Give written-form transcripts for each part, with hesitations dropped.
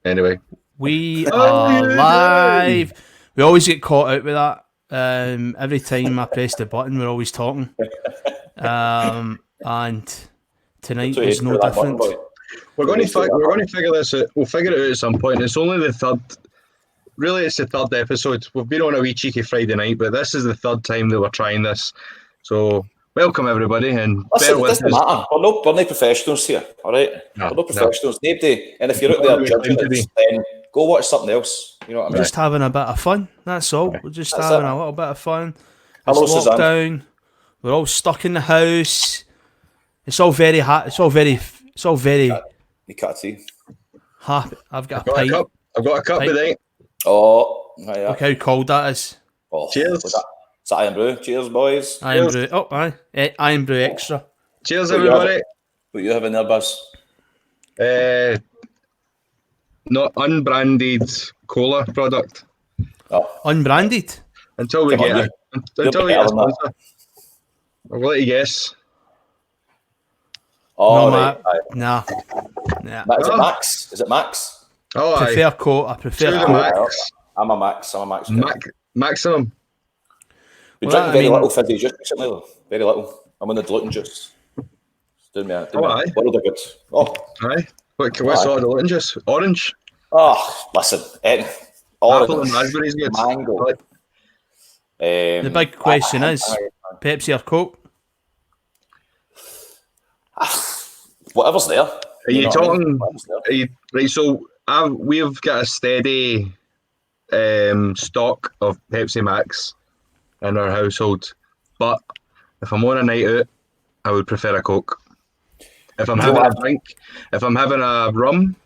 Anyway. We are live. We always get caught out with that. Every time I press the button, we're always talking. And tonight is no different. We're going to figure this out. We'll figure it out at some point. It's only the third. Really, it's the third episode. We've been on a wee cheeky Friday night, but this is the third time that we're trying this. So, welcome everybody, and listen, it doesn't matter. We're no professionals here, all right? No, we're no professionals. Nobody. And if you're out there judging us, then go watch something else. You know what I mean? Just having a bit of fun. That's all. We're just having a little bit of fun. Hello, it's lockdown. We're all stuck in the house. It's all very hot. It's all very. You cut a tea. Happy. I've got a pint. I've got a cup today. Oh, yeah. Look how cold that is. Oh, cheers. Is that Iron Brew? Cheers, boys. Iron Brew. Oh, aye. Iron Brew Extra. Cheers, everybody. What you having there, Buzz? Not unbranded cola product. Oh. Unbranded? Until we get a sponsor. I'll let you guess. Oh, no, right. Nah. Is it Max? Is it Max? Oh, I prefer Coke. Max. I'm a Max. Maximum. Been drinking very little fizzy juice recently, though. Very little. I'm on the diluting juice. It's doing me a world of good. Oh, aye. What sort of diluting juice? Orange? Oh, listen. Apple and raspberries good. Mango. The big question is, Pepsi or Coke? Whatever's there. Are you talking? Right, so we've got a steady stock of Pepsi Max in our household, but if I'm on a night out, I would prefer a Coke. If I'm having a drink, if I'm having a rum,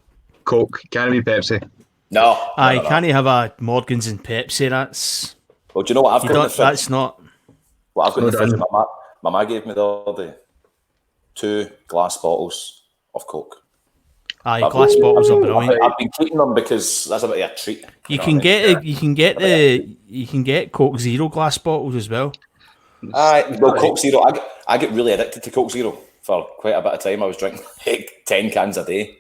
Coke. Can't be Pepsi. No. Can't you have a Morgans and Pepsi? That's. Well, do you know what I've got in the fridge? That's not. What I've got in the fridge, my ma gave me the other day 2 glass bottles of Coke. Glass bottles are brilliant. I've been keeping them because that's a bit of a treat. You can get Coke Zero glass bottles as well. Coke Zero. I get really addicted to Coke Zero for quite a bit of time. I was drinking like 10 cans a day,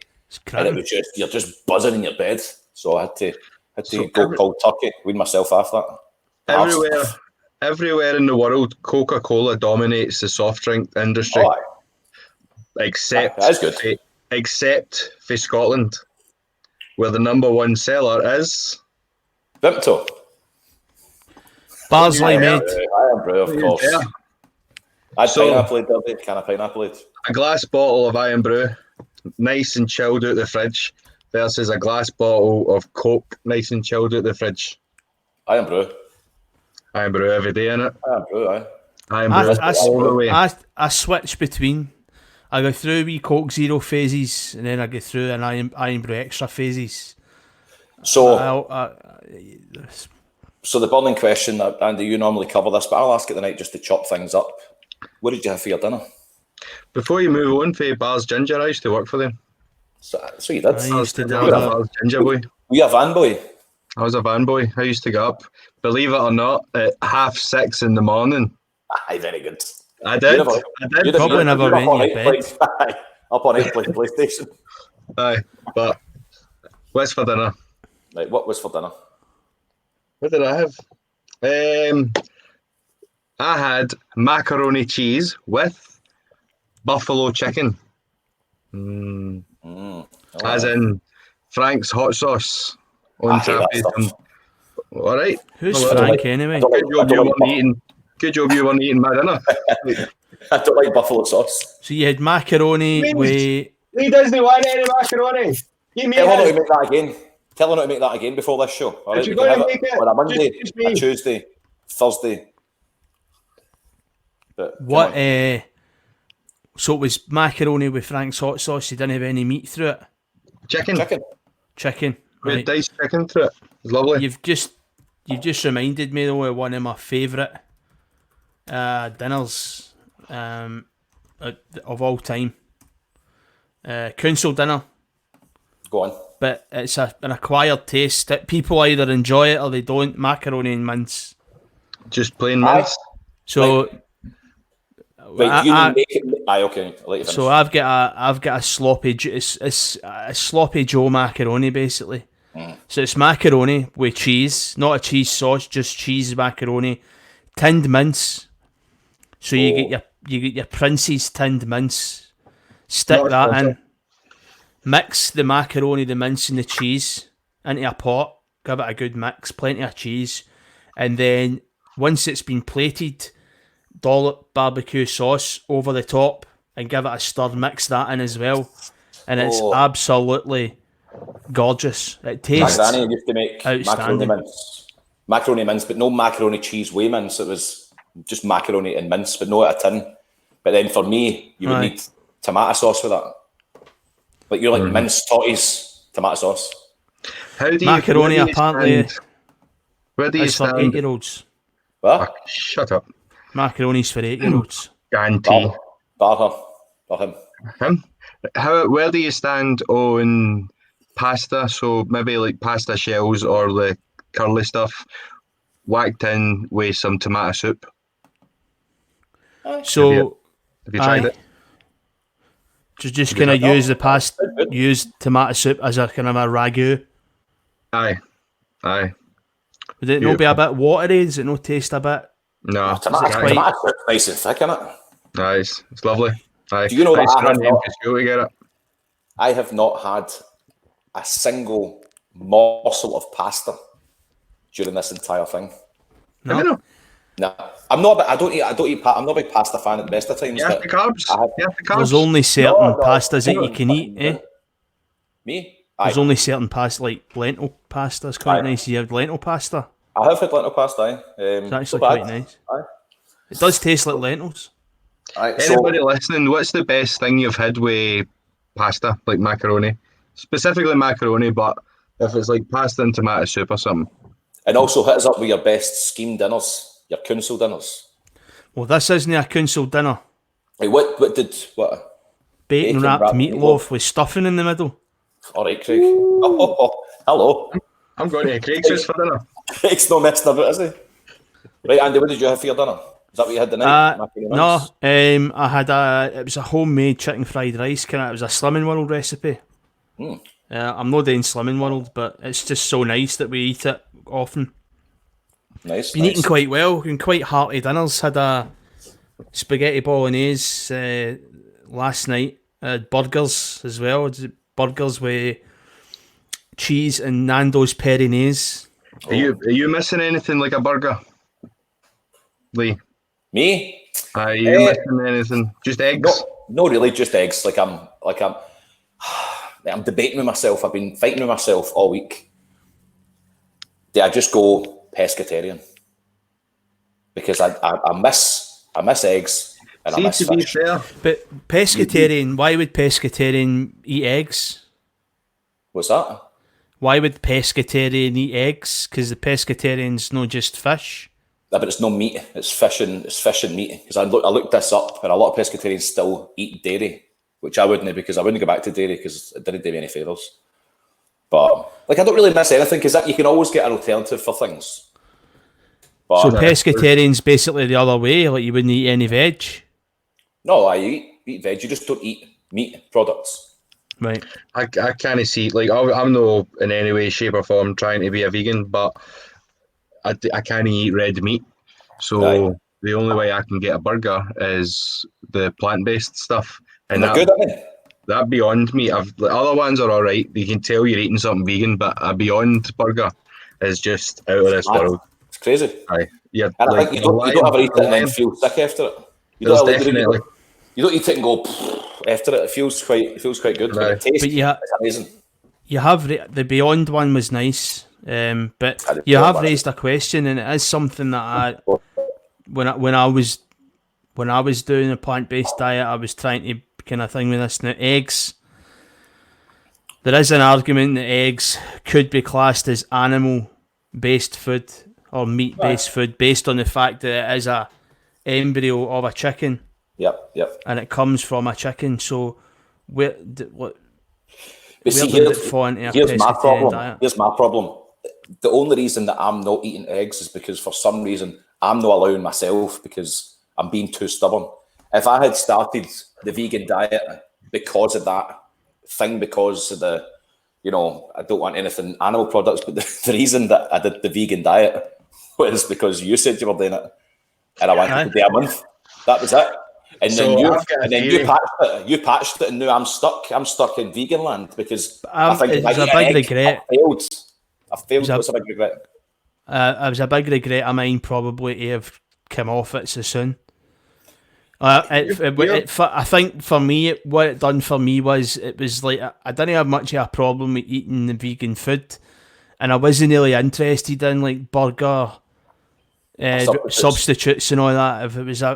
and it was you're just buzzing in your bed. So I had to go cold turkey, wean myself off that. Everywhere in the world, Coca-Cola dominates the soft drink industry. Except that's good. Except for Scotland, where the number one seller is Vimto. Barsley made. Iron Brew, of course. Yeah. Pineapple, can of pineapple. A glass bottle of Iron Brew, nice and chilled out the fridge, versus a glass bottle of Coke, nice and chilled out the fridge. Iron Brew every day, innit? Iron Brew, aye. Iron Brew all the way. I switch between. I go through wee Coke Zero phases, and then I go through an Iron Brew Extra phases. So, so the burning question, Andy, you normally cover this, but I'll ask it tonight just to chop things up. What did you have for your dinner? Before you move on, for Bar's Ginger, I used to work for them. So you did? I used to do Bar's Ginger boy. Were you a van boy? I was a van boy. I used to get up, believe it or not, at 6:30 in the morning. Aye, very good. I did. Probably never went in your bed. Up on 8 playing PlayStation. Aye, but what's for dinner? Right, what was for dinner? What did I have? I had macaroni cheese with buffalo chicken. As in Frank's hot sauce on top. All right. Who's Frank anyway? Good job you weren't eating my dinner. I don't like buffalo sauce. So you had macaroni with... He doesn't want any macaroni. Tell her not to make that again. Tell her not to make that again before this show. All right? You're going to make it on a Monday, a Tuesday, Thursday. But what? So it was macaroni with Frank's hot sauce. You didn't have any meat through it. Chicken. We had diced chicken through it. It was lovely. You've just reminded me though of one of my favourite dinners of all time. Council dinner. Go on. But it's an acquired taste that people either enjoy it or they don't. Macaroni and mince. Just plain mince. So Right, you make it. Aye, okay. I'll let you finish. So I've got a sloppy. It's a sloppy Joe macaroni basically. So it's macaroni with cheese, not a cheese sauce, just cheese macaroni, tinned mince. So you get your Prince's tinned mince. Stick that in. Mix the macaroni, the mince, and the cheese into a pot. Give it a good mix, plenty of cheese, and then once it's been plated, dollop barbecue sauce over the top and give it a stir. Mix that in as well, and it's absolutely gorgeous. It tastes. My granny used to make outstanding. Macaroni mince, but no macaroni cheese whey mince. It was just macaroni and mince, but no at a tin. But then for me, you would need tomato sauce with that. Like you're like mince totties, tomato sauce. How do you macaroni apparently? Where do you stand? For 8-year-olds. What? Shut up. Macaroni's for 8-year-olds. Guarantee. Bar him. Him? Where do you stand on pasta? So maybe like pasta shells or the curly stuff whacked in with some tomato soup. So have you tried it? Just kind of use tomato soup as a kind of a ragu. Aye. Would it not be a bit watery? Does it not taste a bit? No, tomato soup nice and thick, isn't it? Nice, it's lovely. Aye. Do you know that I have not had a single morsel of pasta during this entire thing. No. No, I'm not. I don't eat. I'm not a big pasta fan at the best of times. Yeah, the carbs. There's only certain pastas that you can eat. Me? There's only certain pasta, like lentil pasta is quite nice. You have lentil pasta. I have had lentil pasta. It's actually quite nice. It does taste like lentils. Anybody listening, what's the best thing you've had with pasta, like macaroni? Specifically macaroni, but if it's like pasta and tomato soup or something. And also hit us up with your best scheme dinners. Your council dinners. Well, this isn't a council dinner. Hey, what? Bacon wrapped meatloaf with stuffing in the middle. All right, Craig. Oh, hello. I'm going to Craig's house for dinner. Craig's not messing about, is he? Right, Andy, what did you have for your dinner? Is that what you had tonight? No, I had it was a homemade chicken fried rice. It was a Slimming World recipe. I'm not doing Slimming World, but it's just so nice that we eat it often. Nice. Been eating quite well, and quite hearty dinners. Had a spaghetti bolognese last night. Burgers as well. Burgers with cheese and Nando's Perinese. Are you missing anything like a burger, Lee? Me? Are you missing anything? Just eggs? No, really, just eggs. I'm debating with myself. I've been fighting with myself all week. Do I just go pescatarian? Because I miss eggs and I miss fish. But pescatarian, why would pescatarian eat eggs? What's that? Why would pescatarian eat eggs? Because the pescatarian's not just fish. Yeah, but it's no meat. It's fish and meat. Because I looked this up, and a lot of pescatarians still eat dairy, which I wouldn't, because I wouldn't go back to dairy because it didn't do me any favours. But I don't really miss anything because you can always get an alternative for things. But, so pescatarian's basically the other way, like you wouldn't eat any veg? No, I eat veg. You just don't eat meat products. Right. I can't see, like, I'm not in any way, shape or form trying to be a vegan, but I can't eat red meat. So the only way I can get a burger is the plant-based stuff. And they're good, aren't they? That Beyond meat, the other ones are all right. You can tell you're eating something vegan, but a Beyond burger is just out of this world. It's crazy. Aye. Yeah, and I think you don't ever eat it and then feel sick after it. You don't eat it and go after it. It feels quite good. But it tastes it's amazing. You have the Beyond one was nice, but you have raised a question, and it is something that when I was doing a plant-based diet, I was trying to kind of thing with this. Now, eggs. There is an argument that eggs could be classed as animal-based food or meat-based food based on the fact that it is a embryo of a chicken. Yep. And it comes from a chicken. So, here's my problem. Here's my problem. The only reason that I'm not eating eggs is because for some reason I'm not allowing myself, because I'm being too stubborn. if I had started the vegan diet because of that thing, because of the, I don't want anything animal products, but the reason that I did the vegan diet was because you said you were doing it, and I wanted to do a month. That was it. And So then you patched it, and now I'm stuck in vegan land because I think it was a big regret. I failed. What's a big regret? It was a big regret of mine, probably, to have come off it so soon. I think for me, what it done for me was, it was like I didn't have much of a problem with eating the vegan food, and I wasn't really interested in like burger substitutes and all that.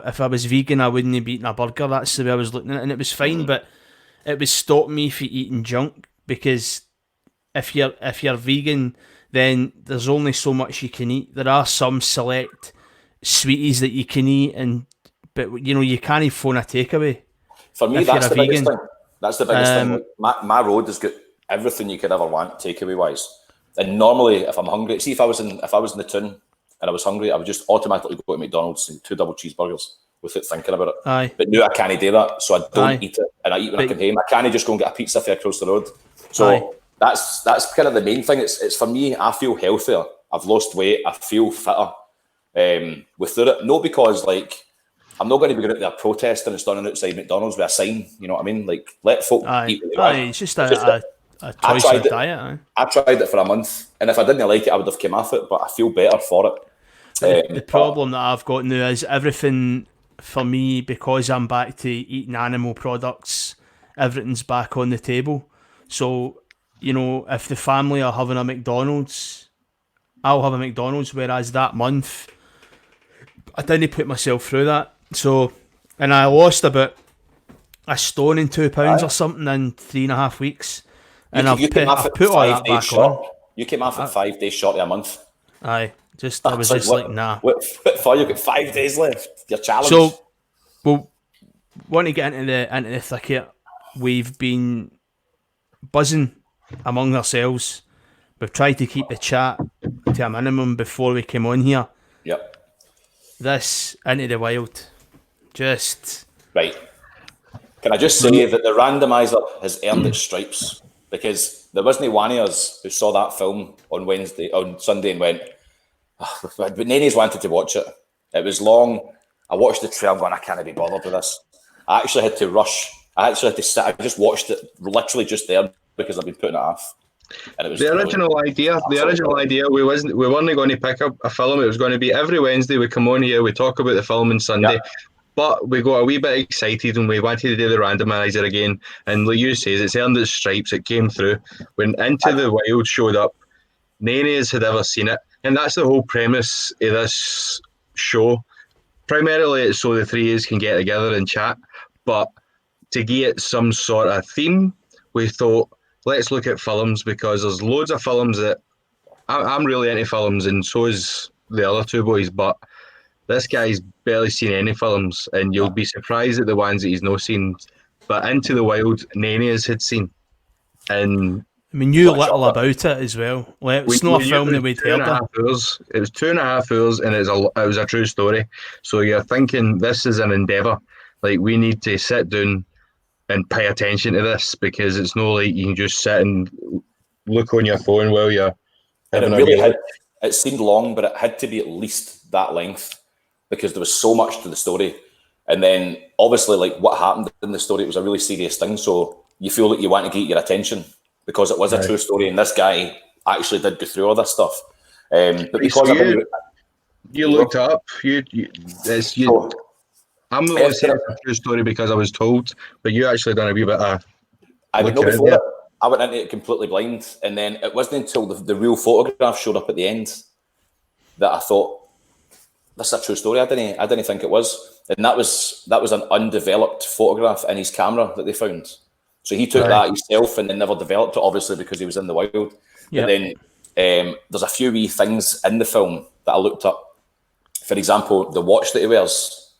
If I was vegan, I wouldn't be eating a burger. That's the way I was looking at it, and it was fine. But it was stopping me from eating junk, because if you're vegan, then there's only so much you can eat. There are some select sweeties that you can eat, but you can't phone a takeaway. For me, that's the biggest thing. That's the biggest thing. Like, my road has got everything you could ever want takeaway wise. And normally, if I'm hungry, see, if I was in the town and I was hungry, I would just automatically go to McDonald's and 2 double cheeseburgers without thinking about it. Aye. But now I can't do that, so I don't eat it, and I eat when I come home. I can't just go and get a pizza for across the road. So that's kind of the main thing. It's for me. I feel healthier. I've lost weight. I feel fitter without it. Not because like I'm not going to be going out there protesting and standing outside McDonald's with a sign. You know what I mean? Like, let folk eat what they want. It's just a choice of diet. I tried it for a month, and if I didn't like it, I would have come off it. But I feel better for it. The problem that I've got now is everything for me, because I'm back to eating animal products. Everything's back on the table. So, if the family are having a McDonald's, I'll have a McDonald's. Whereas that month, I didn't put myself through that. So, and I lost about a stone and 2 pounds or something in 3.5 weeks. And I've put all that back on. You came off at 5 days short of a month. Aye. I was just like, nah. What for? You've got 5 days left. Your challenge. So, we'll want to get into the thick of it. We've been buzzing among ourselves. We've tried to keep the chat to a minimum before we came on here. Yep. This Into the Wild. Just... Right. Can I just say that the randomizer has earned its stripes? Because there wasn't one of us who saw that film on Sunday and went, but Nene's wanted to watch it. It was long. I watched the trailer going, I can't be bothered with this. I actually had to rush. I actually had to sit. I just watched it literally just there because I've been putting it off. And it was the original idea. We weren't going to pick up a film. It was going to be every Wednesday we come on here, we talk about the film on Sunday. Yeah. But we got a wee bit excited and we wanted to do the randomizer again. And like you say, it's earned its stripes. It came through. When Into the Wild showed up, Nene's had ever seen it. And that's the whole premise of this show. Primarily, it's so the three of us can get together and chat. But to get some sort of theme, we thought, let's look at films, because there's loads of films that I'm really into films, and so is the other two boys. But this guy's barely seen any films, and you'll be surprised at the ones that he's not seen. But Into the Wild, Nene's had seen. And I mean, you little about it as well. Like, it's not a film that we'd heard of. It was 2.5 hours, and it was a true story. So you're thinking, this is an endeavour. Like, we need to sit down and pay attention to this, because it's not like you can just sit and look on your phone while you're having it seemed long, but it had to be at least that length, because there was so much to the story. And then obviously, like, what happened in the story, it was a really serious thing. So you feel like you want to get your attention, because it was a true story, and this guy actually did go through all this stuff. But because you looked up, I'm not going to say it's a true story because I was told, but you actually done a wee bit of. I would know before it. I went into it completely blind, and then it wasn't until the real photograph showed up at the end that I thought, this is a true story. I didn't think it was, and that was an undeveloped photograph in his camera that they found. So he took that himself and then never developed it, obviously, because he was in the wild. Yep. And then there's a few wee things in the film that I looked up. For example, the watch that he wears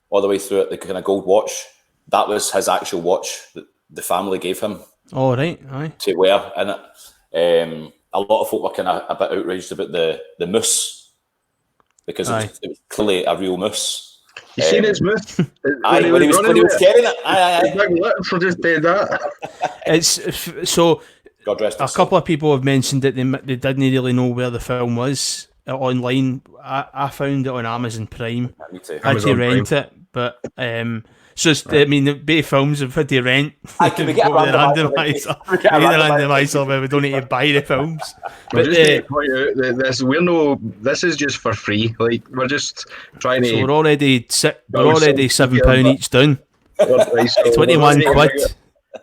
all the way through it, the kind of gold watch, that was his actual watch that the family gave him. Oh, right. Aye. To wear in it. A lot of folk were kind of a bit outraged about the moose, because it was clearly a real moose. You seen his move? When he was carrying it. Aye. Big lips, I just did that. It's so. God rest his A couple of people have mentioned that they didn't really know where the film was online. I found it on Amazon Prime. Me too. I had to rent it, but I mean, the Bay Films have had to rent. Can we get a randomizer? Randomizer where we don't need to buy the films. But just to point out that this is just for free. Like we're just trying to. So we're already £7 each done. Right, so 21 quid.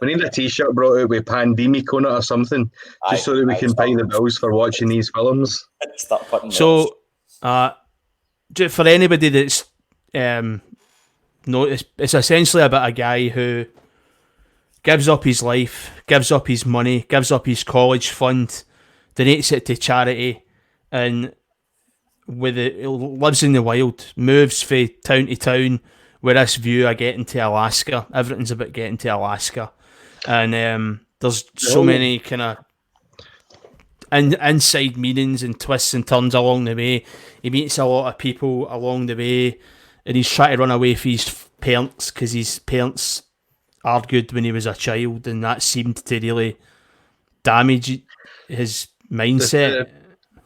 We need a T-shirt brought out with Pandemic on it or something, just so that we can pay the bills for watching these films. So, for anybody that's it's essentially about a guy who gives up his life, gives up his money, gives up his college fund, donates it to charity, and lives in the wild, moves from town to town with this view of getting to Alaska. Everything's about getting to Alaska. And there's so many kind of inside meanings and twists and turns along the way. He meets a lot of people along the way, and he's trying to run away from his parents because his parents argued when he was a child, and that seemed to really damage his mindset.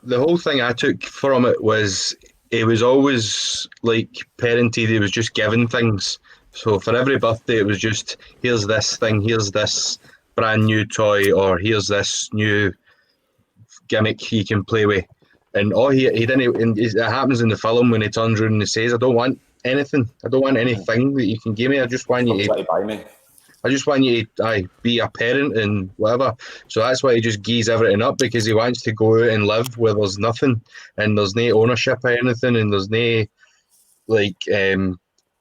The whole thing I took from it was it was always like parented. He was just given things. So for every birthday, it was just, here's this thing, here's this brand new toy, or here's this new gimmick you can play with. And he didn't. And it happens in the film when he turns around and he says, "I don't want anything. I don't want anything that you can give me. I just want you to buy me. I just want you to be a parent and whatever." So that's why he just gees everything up, because he wants to go out and live where there's nothing and there's no ownership of anything and there's no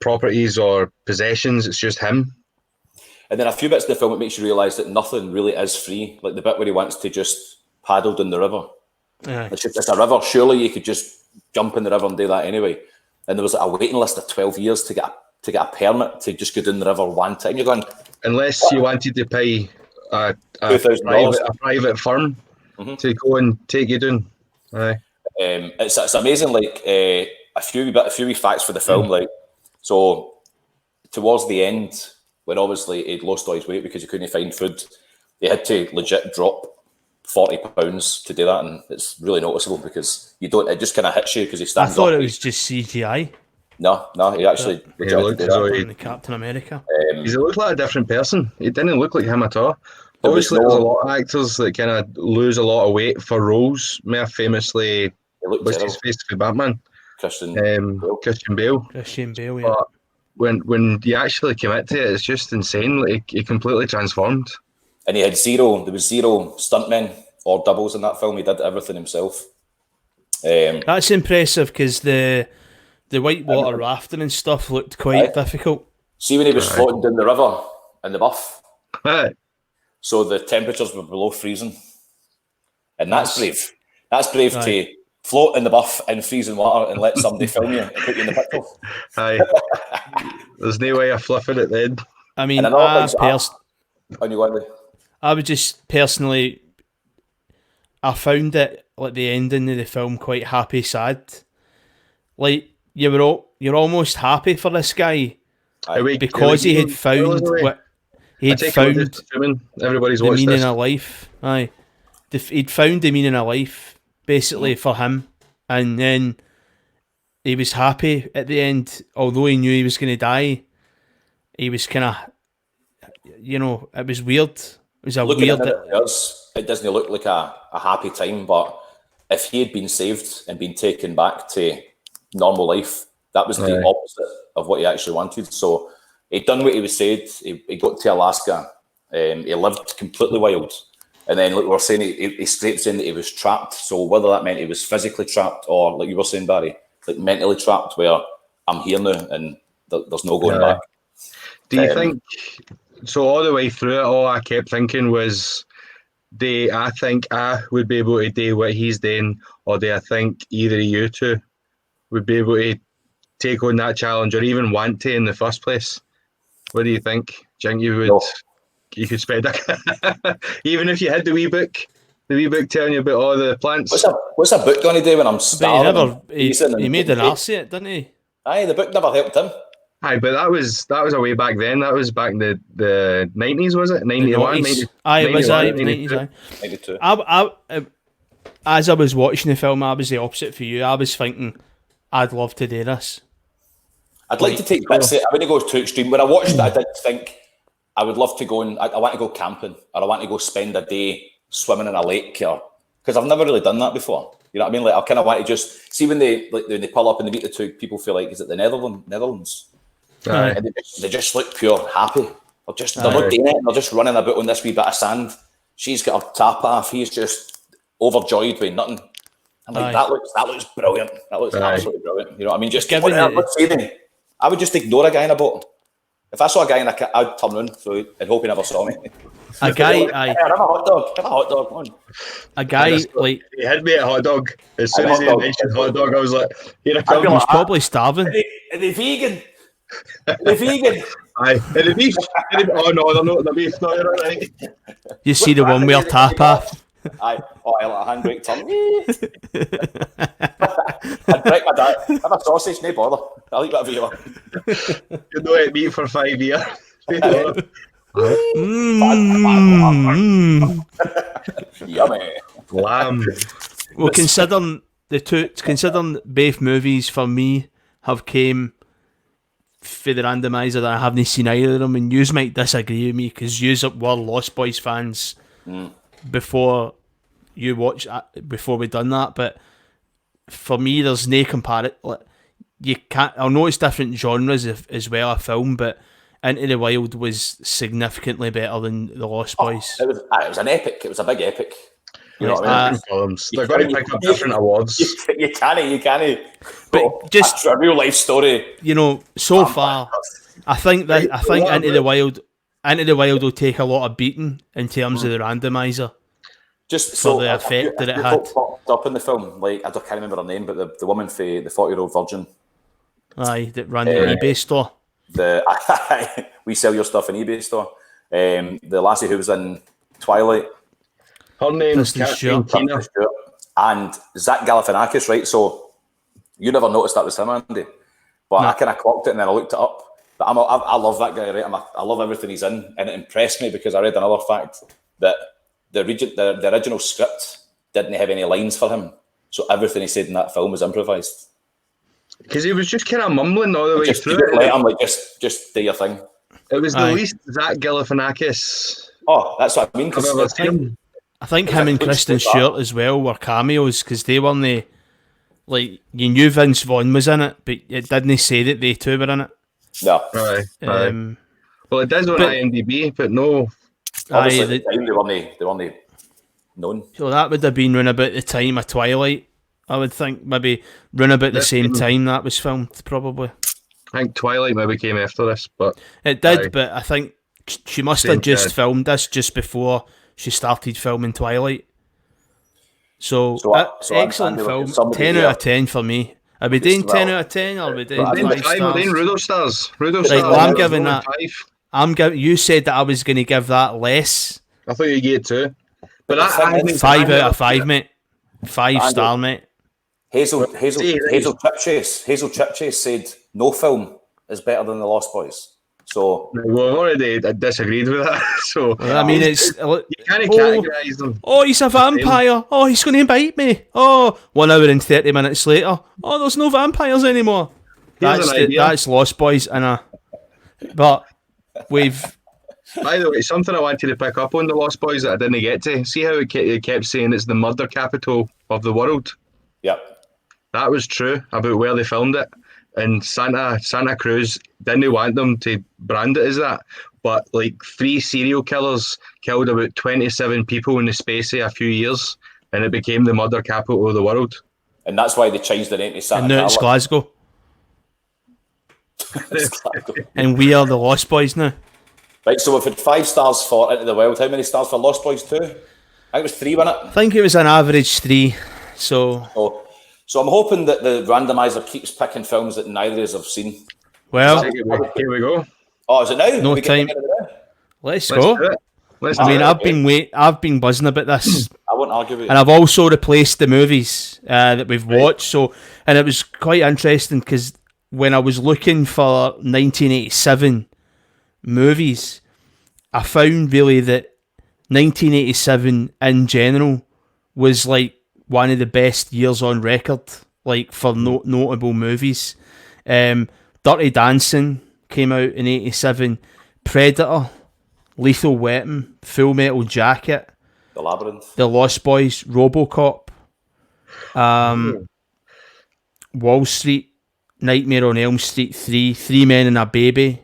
properties or possessions. It's just him. And then a few bits of the film, it makes you realise that nothing really is free. Like the bit where he wants to just paddle down the river. It's a river. Surely you could just jump in the river and do that anyway. And there was a waiting list of 12 years to get a permit to just go down the river one time. You're going, unless you wanted to pay a private firm to go and take you down. It's amazing. Like a few wee facts for the film. Like, so towards the end, when obviously he'd lost all his weight because he couldn't find food, he had to legit drop 40 pounds to do that, and it's really noticeable because it just kind of hits you because he stands up. I thought it was just CGI. No, he actually looked as though in Captain America. He looked like a different person. He didn't look like him at all. Obviously, there's a lot of actors that kind of lose a lot of weight for roles. More famously, what's his face for Batman? Christian Bale. Yeah. But when you actually commit to it, it's just insane. Like, he completely transformed. And there was zero stuntmen or doubles in that film. He did everything himself. That's impressive because the whitewater rafting and stuff looked quite difficult. See when he was floating down the river in the buff? So the temperatures were below freezing. And that's brave. That's brave to float in the buff in freezing water and let somebody film you and put you in the picture. Aye. There's no way of fluffing it then. I mean, I would just personally, I found it like the ending of the film quite happy, sad. Like you're almost happy for this guy because he had found what he'd found everybody's the meaning of life. Aye, he'd found the meaning of life basically for him, and then he was happy at the end. Although he knew he was going to die, he was kind of, it was weird. It was it doesn't look like a happy time, but if he had been saved and been taken back to normal life, that was the opposite of what he actually wanted. So he'd done what he was said. He got to Alaska. He lived completely wild. And then, like we were saying, he straight saying that he was trapped. So whether that meant he was physically trapped or, like you were saying, Barry, like mentally trapped, where I'm here now and there's no going back. Do you think... So all the way through it, all I kept thinking was, I think I would be able to do what he's doing, or do I think either of you two would be able to take on that challenge, or even want to in the first place? What do you think? Do you think you would? No. You could spread it, even if you had the wee book telling you about all the plants. What's a book going to do when I'm starving? He made an arse of it, didn't he? Aye, the book never helped him. Aye, but that was a way back then. That was back in the 90s, was it? 91, 90, Aye, it was 91, 90s. 92. As I was watching the film, I was the opposite for you. I was thinking, I'd love to do this. I'd like to take bits. I wouldn't go too extreme. When I watched it, I did think I would love to go and I want to go camping, or I want to go spend a day swimming in a lake, because I've never really done that before. You know what I mean? Like, I kind of want to just see when they pull up and they meet the two people feel like, is it the Netherlands? Aye. And they just look pure happy. They're not doing it. They're just running about on this wee bit of sand. She's got her top off. He's just overjoyed with nothing. I'm like, that looks brilliant. That looks absolutely brilliant. You know what I mean? Just give it. I would just ignore a guy in a boat. If I saw a guy I'd turn around and hope he never saw me. A guy, have a hot dog. Have a hot dog. Come on. A guy like he had me at hot dog. As soon as he mentioned hot dog, I was like, "Here I come." He was probably starving. Are they vegan? Are they vegan? Aye, and the beef. Oh no, they're not the beef. No, you're right. You see the one where tapa. Aye. Oh, I like a handbrake turn. I'd break my diet. Have a sausage, no bother. I'll eat whatever you want. You don't eat meat for 5 years. Yummy. Lamb. Well, considering both movies for me have came for the randomizer that I haven't seen either of them, and yous might disagree with me because yous were Lost Boys fans before we done that, but for me there's no comparison. You can't. I know it's different genres as well, a film, but Into the Wild was significantly better than The Lost Boys. It was an epic. It was a big epic. You know what I mean? They're going to pick up different awards. You can't. But just a real life story. You know, so far, I think Into the Wild will take a lot of beating in terms of the randomizer. Just for the effect that it had. Popped up in the film, like I can't remember her name, but the woman for the 40-year-old virgin. Aye, that ran the eBay store. We sell your stuff in eBay store. The lassie who was in Twilight. Her name's Catherine Keener. And Zach Galifianakis, right? So you never noticed that was him, Andy. But I kind of clocked it and then I looked it up. But I love that guy, right? I love everything he's in. And it impressed me because I read another fact that the original script didn't have any lines for him. So everything he said in that film was improvised. Because he was just kind of mumbling all the way through it. I'm like, just do your thing. It was the least Zach Galifianakis. Oh, that's what I mean. I think him and Kristen Stewart as well were cameos because they weren't like, you knew Vince Vaughn was in it, but it didn't say that they two were in it. No. Aye. Well, it does on IMDb, but no. Obviously, they weren't known. So that would have been around about the time of Twilight. I would think maybe run about the same time that was filmed, probably. I think Twilight maybe came after this, but it did. But I think she must have just filmed this just before she started filming Twilight. So excellent film. 10 out of 10 for me. Are we doing 10 out of 10 or are we doing 5 stars? We're doing Rudolph stars. Right, well, I'm giving that. You said that I was going to give that less. I thought you gave it 2. But I 5 out of 5, mate. 5 star, mate. Hazel Chipchase said no film is better than The Lost Boys. So we've already disagreed with that. So I mean, it's you can't categorise them. Oh, he's a vampire. Oh, he's going to bite me. Oh, 1 hour and 30 minutes later. Oh, there's no vampires anymore. That's Lost Boys, but we've. By the way, something I wanted to pick up on The Lost Boys that I didn't get to. See how it kept saying it's the murder capital of the world? Yep. That was true about where they filmed it. And Santa Cruz didn't want them to brand it as that. But like 3 serial killers killed about 27 people in the space of a few years. And it became the murder capital of the world. And that's why they changed the name to Santa Cruz. And now it's Glasgow. And we are the Lost Boys now. Right, so we've had 5 stars for Into the Wild. How many stars for Lost Boys 2? I think it was 3, wasn't it? I think it was an average 3. So I'm hoping that the randomizer keeps picking films that neither of us have seen. Well, here we go. Oh, is it now? No time. Let's go. I've been buzzing about this. I won't argue with you. And I've also replaced the movies that we've watched. So, and it was quite interesting because when I was looking for 1987 movies, I found really that 1987 in general was like one of the best years on record, like for notable movies. Dirty Dancing came out in 87, Predator, Lethal Weapon, Full Metal Jacket, The Labyrinth, The Lost Boys, RoboCop, Wall Street, Nightmare on Elm Street 3, Three Men and a Baby,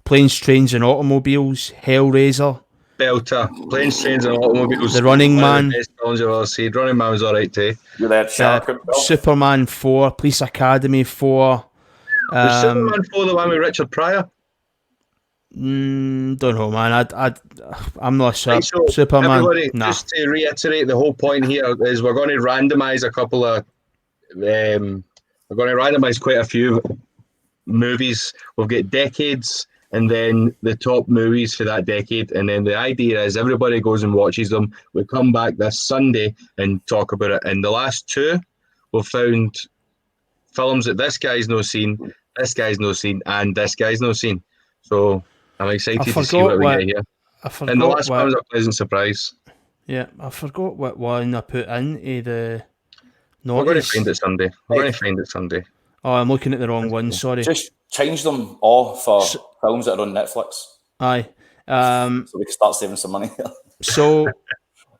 Planes, Trains and Automobiles, Hellraiser, Belter, Planes, Trains and Automobiles. The Running One of Man. the best films I've ever seen. Running Man was alright too. You're there, Shark. Superman 4, Police Academy 4. Was Superman 4 the one with Richard Pryor? Don't know, man. I'm not sure. Right, so Superman. everybody, Nah. just to reiterate, the whole point here is we're going to randomise a couple of. We're going to randomise quite a few movies. We've got decades, and then the top movies for that decade, and then the idea is everybody goes and watches them. We come back this Sunday and talk about it. And the last two, we've found films that this guy's no seen, this guy's no seen, and this guy's no seen. So I'm excited to see what we get here. And the last one was a pleasant surprise. Yeah, I forgot what one I put into the notice. We're going to find it Sunday. Oh, I'm looking at the wrong one, sorry. Just change them all for films that are on Netflix. Aye. So we can start saving some money. So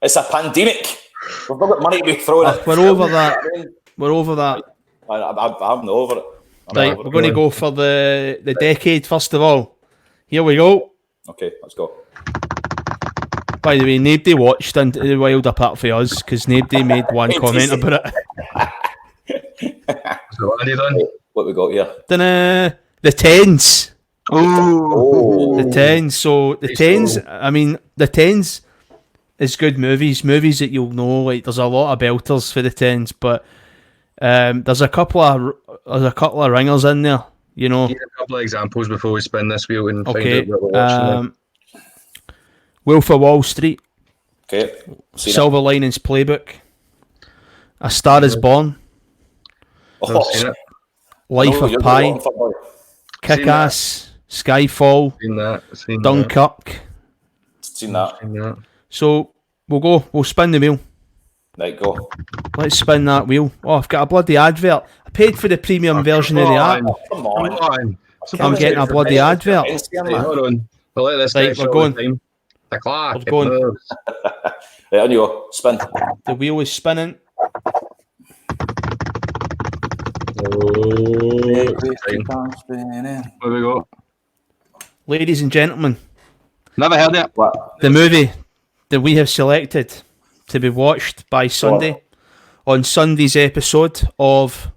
it's a pandemic. We've not got money to be throwing at. We're over that. We're over that. I'm not over it. Right, we're going to go for the decade first of all. Here we go. Okay, let's go. By the way, nobody watched Into the Wild apart from us because nobody made one comment about it. So what have you done? What we got here? The tens. Oh, The tens. So the tens. I mean, the tens is good movies that you'll know. Like there's a lot of belters for the tens, but there's a couple of ringers in there. You know. Give a couple of examples before we spin this wheel and Okay. find out what we're watching. Wolf of Wall Street. Okay. Silver Linings Playbook. A Star Is Born. I've seen it. Life of Pi. Kick-Ass. Skyfall. Seen Dunkirk. Seen that. that. So we'll spin the wheel. Right, go. Let's spin that wheel. Oh, I've got a bloody advert. I paid for the premium version of the app. Come on. I'm getting a bloody advert. Hey, hold on. We'll let this Right, guy we're show the going. time. The clock. We're going. It moves. Right, on you go. Spin. The wheel is spinning. Where we go? Ladies and gentlemen, Never heard it. What? the movie that we have selected to be watched by Sunday on Sunday's episode of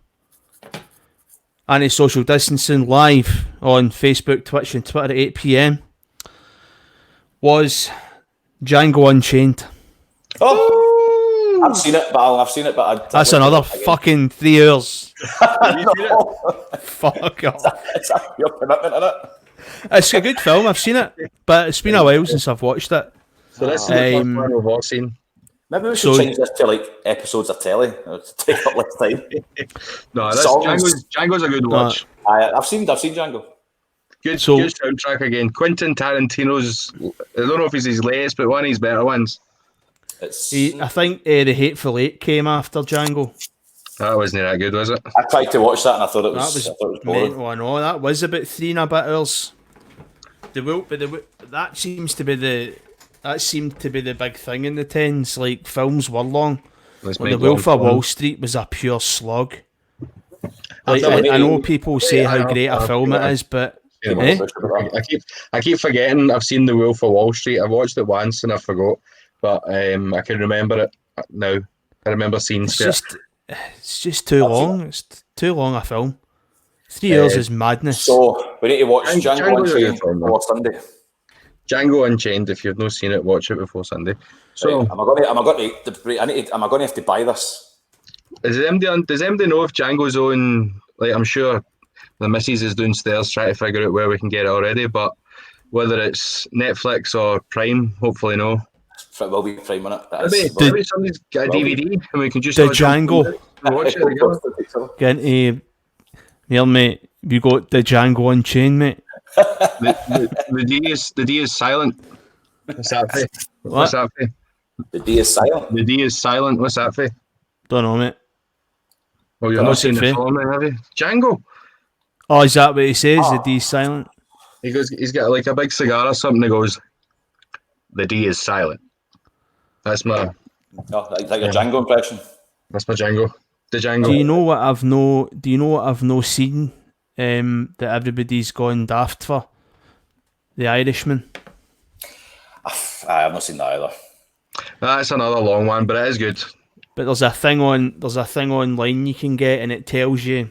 Anti-Social Distancing live on Facebook, Twitch and Twitter at 8 p.m. was Django Unchained. Oh, I've seen it, but That's another fucking 3 hours. No. Fuck off. It's your commitment, isn't it? It's a good film, I've seen it, but it's been a while since I've watched it. So this is the first one we've all seen. Maybe we should change this to like episodes of telly to take up less time. No, Songs. Django's a good watch. I've seen Django. Good soundtrack again. Quentin Tarantino's, I don't know if it's his latest, but one of his better ones. I think The Hateful Eight came after Django. That wasn't that good, was it? I tried to watch that and I thought it was boring. mental. I know that was about 3 and a bit hours. That seemed to be the big thing in the tens. Like films were long. The Wolf of Wall Street was a pure slog. Like, I know people say how great a film it is, but I keep forgetting. I've seen The Wolf of Wall Street. I watched it once and I forgot, but I can remember it now. I remember seeing it. It's just too long. It's too long a film. 3 hours is madness. So we need to watch Django Unchained before Sunday. Django Unchained. If you've not seen it, watch it before Sunday. So am I going to have to buy this? Does MD know if Django's on? Like, I'm sure the missus is downstairs trying to figure out where we can get it already, but whether it's Netflix or Prime, hopefully no. It will be Prime on it. Maybe somebody's got a DVD and we can just the Django. watch it together. Here, mate, we got the Django Unchained, mate. The D is silent. What's that for? What's that for? The D is silent. The D is silent. What's that for? Don't know, mate. Well, you're not seeing the film, then, have you? Django. Oh, is that what he says? The D is silent. He goes. He's got like a big cigar or something. He goes. The D is silent. That's my. Oh, like a Django impression. That's my Django. The Django. Do you know what I've no seen? That everybody's gone daft for? The Irishman. I have not seen that either. That's another long one, but it is good. But there's a thing online you can get, and it tells you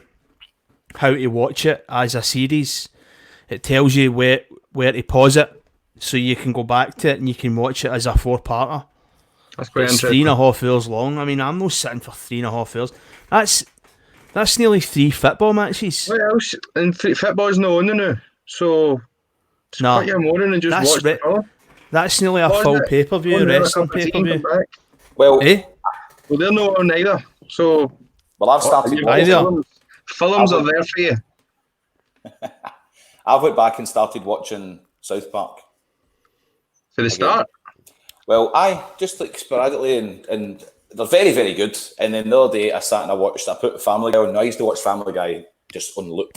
how to watch it as a series. It tells you where to pause it, so you can go back to it and you can watch it as a 4-parter. That's quite It's interesting. 3.5 hours long. I mean, I'm not sitting for 3.5 hours. That's nearly 3 football matches. What else? And football's not on now, so just cut your morning and just watch the film. That's nearly a full pay-per-view, wrestling pay-per-view. Well, well, they're not on either. So, I've started. Films are there for you. I've went back and started watching South Park. For the start? Well, I just like sporadically, and they're very, very good. And then the other day, I sat and I put Family Guy on. I used to watch Family Guy just on loop.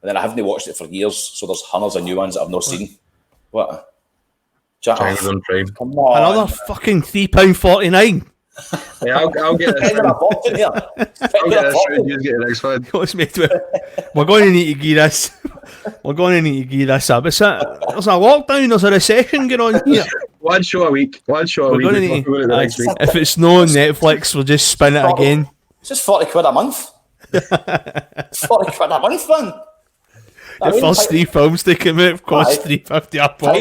And then I haven't watched it for years, so there's hundreds of new ones that I've not seen. What? Come on. Another fucking £3.49. Yeah, I'll get this. I'll get this. You get the next one. We're going to need to gear this. We're going to need to gear this up. There's a lockdown. There's a recession going on here. One show a week. If it's no on Netflix, we'll just spin it again. It's just 40 quid a month. 40 quid a month, man. The first 3 films they come out cost $3.50 a pop.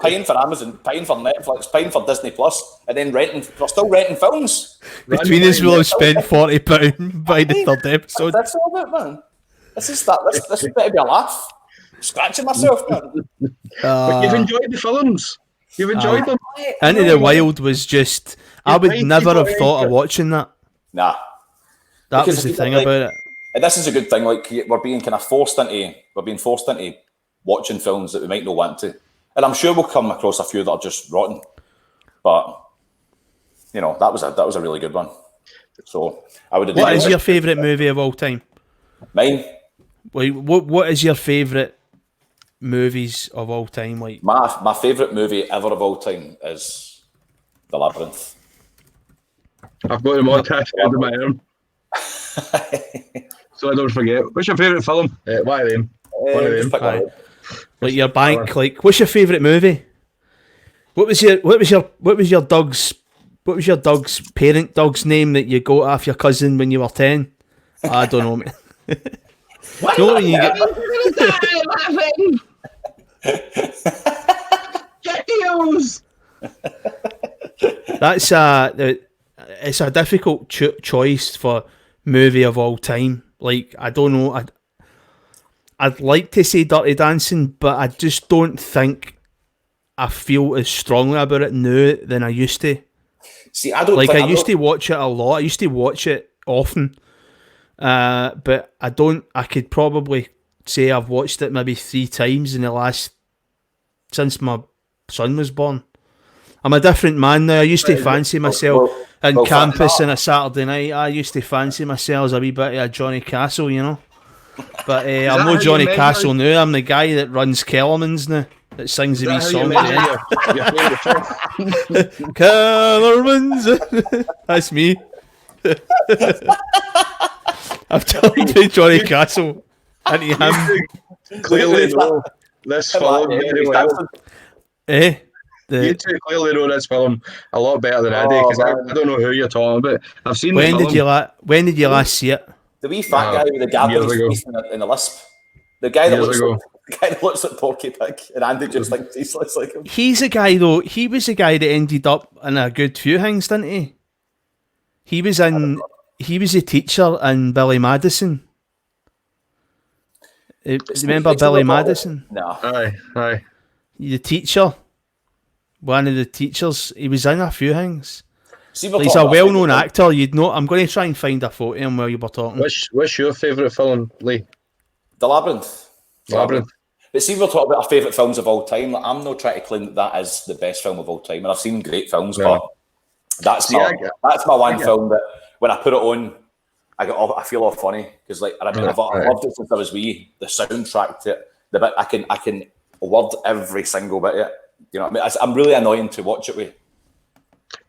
Paying for Amazon, paying for Netflix, paying for Disney Plus, and then we're still renting films. Between us, we'll have spent £40 by the 3rd episode. That's all it, man. This better be a laugh. Scratching myself, man. But you've enjoyed the films. You've enjoyed them. Into the Wild was just. I would never have thought of watching that. Nah. That was the thing about it. And this is a good thing. Like we're being forced into watching films that we might not want to, and I'm sure we'll come across a few that are just rotten. But that was a really good one. So I would. What is your favourite movie of all time? Mine. Like, what is your favourite movies of all time? Like my favourite movie ever of all time is The Labyrinth. I've got them all tattooed under my arm. So I don't forget. What's your favourite film? One of them. Like your bank. Like, what's your favourite movie? What was your dog's parent dog's name that you got off your cousin when you were 10? I don't know, man. What? You know when you get deals. That's it's a difficult choice for movie of all time. Like, I don't know. I'd like to say Dirty Dancing, but I just don't think I feel as strongly about it now than I used to. See, I don't like. I used to watch it a lot. I used to watch it often, but I don't. I could probably say I've watched it maybe 3 times since my son was born. I'm a different man now. I used to fancy myself in campus on a Saturday night. I used to fancy myself as a wee bit of a Johnny Castle, But I'm no Johnny Castle now. I'm the guy that runs Kellerman's now, that sings the wee song at the end. Kellerman's. That's me. I've turned to Johnny Castle and him. Clearly know this film very well. You two clearly know this film a lot better than I do, because I don't know who you're talking about. I've seen the film. When did you last see it? The wee fat guy with the gap in his face in the lisp. The guy that looks like Porky Pig, and Andy just thinks he looks like him. He's a guy though. He was a guy that ended up in a good few things, didn't he? He was a teacher in Billy Madison. Remember Billy Madison? No. Aye. The teacher. One of the teachers. He was in a few things. He's a well-known actor. You'd know. I'm going to try and find a photo of him while you were talking. What's your favourite film, Lee? The Labyrinth. Labyrinth. But see, we're talking about our favourite films of all time. Like, I'm not trying to claim that is the best film of all time, and I've seen great films, but that's my one film that when I put it on, I feel all funny because like I've loved it since I was wee. The soundtrack to it, the bit I can word every single bit of it. You know what I mean? I'm really annoying to watch it with.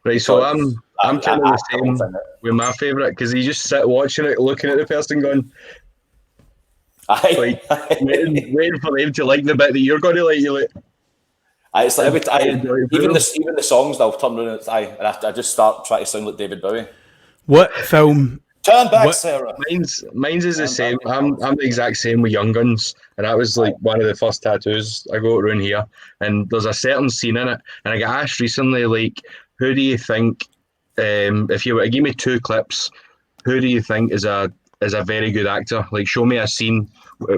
Right, so I'm kind of the same with my favourite because you just sit watching it, looking at the person, going, like waiting for them to like the bit that you're going to like. You like. It's like every time, even the songs they'll turn around and I just start trying to sound like David Bowie. What film? Turn back, Sarah. Mine's is the same. I'm the exact same with Young Guns, and that was like one of the first tattoos I got around here. And there's a certain scene in it, and I got asked recently, like, who do you think, if you were to give me 2 clips, who do you think is a very good actor? Like, show me a scene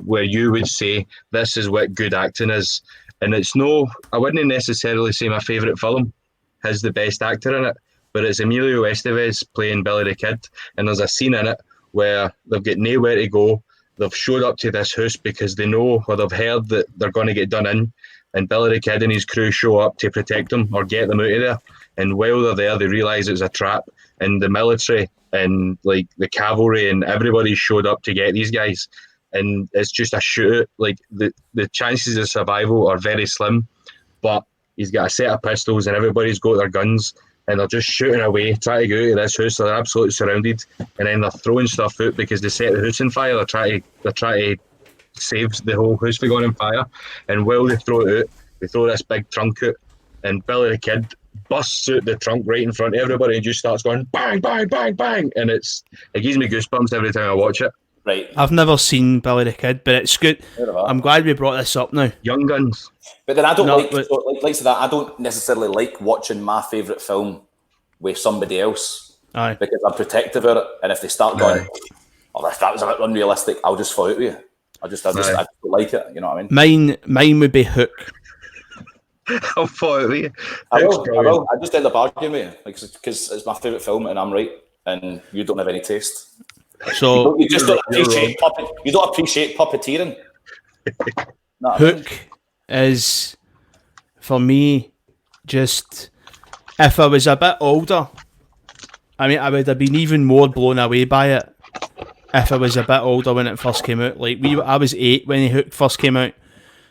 where you would say this is what good acting is. And it's I wouldn't necessarily say my favourite film has the best actor in it, but it's Emilio Estevez playing Billy the Kid, and there's a scene in it where they've got nowhere to go. They've showed up to this house because they know or they've heard that they're going to get done in, and Billy the Kid and his crew show up to protect them or get them out of there. And while they're there, they realise it's a trap, and the military and like the cavalry and everybody showed up to get these guys, and it's just a shootout. Like the chances of survival are very slim, but he's got a set of pistols and everybody's got their guns. And they're just shooting away, trying to get out of this house. They're absolutely surrounded, and then they're throwing stuff out because they set the house on fire. They're trying to save the whole house from going on fire. And while they throw it out, they throw this big trunk out, and Billy the Kid busts out the trunk right in front of everybody and just starts going bang, bang, bang, bang. And it gives me goosebumps every time I watch it. Right. I've never seen Billy the Kid, but it's good. I'm glad we brought this up now. Young Guns. But then I don't like that. I don't necessarily like watching my favourite film with somebody else. Aye. Because I'm protective of it. And if they start going, if that was a bit unrealistic, I'll just fall out with you. I just don't like it. You know what I mean? Mine would be Hook. I'll fall out with you. I will. I just end up arguing with you because it's my favourite film and I'm right and you don't have any taste. So you just don't appreciate puppeteering. Hook is, for me, just if I was a bit older, I mean, I would have been even more blown away by it if I was a bit older when it first came out. Like I was 8 when Hook first came out,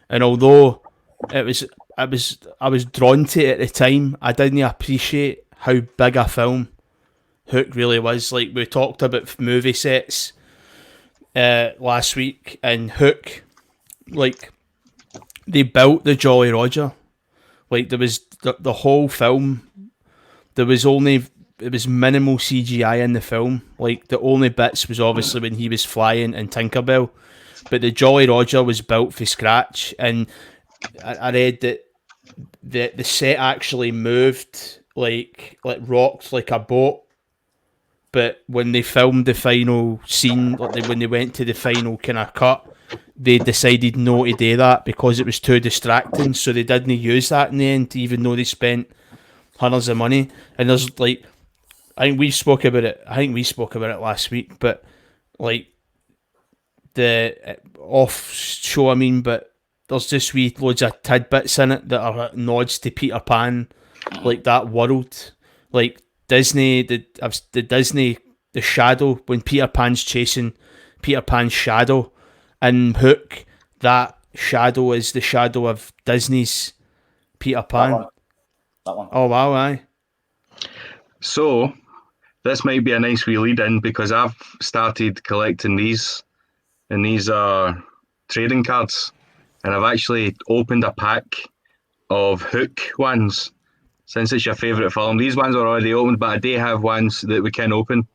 and although I was drawn to it at the time, I didn't appreciate how big a film Hook really was. Like we talked about movie sets last week, and Hook, like they built the Jolly Roger. Like there was the whole film. It was minimal CGI in the film. Like the only bits was obviously when he was flying in Tinkerbell, but the Jolly Roger was built from scratch. And I read that the set actually moved, like rocked like a boat. But when they filmed the final scene, when they went to the final kind of cut, they decided not to do that because it was too distracting. So they didn't use that in the end, even though they spent hundreds of money. And there's like, I think we spoke about it last week. But like the off show, but there's just loads of tidbits in it that are nods to Peter Pan, like that world, like Disney, the shadow, when Peter Pan's chasing Peter Pan's shadow, and Hook, that shadow is the shadow of Disney's Peter Pan. That one. Oh wow, aye. So this might be a nice wee lead in because I've started collecting these, and these are trading cards, and I've actually opened a pack of Hook ones. Since it's your favourite film, these ones are already opened, but I do have ones that we can open.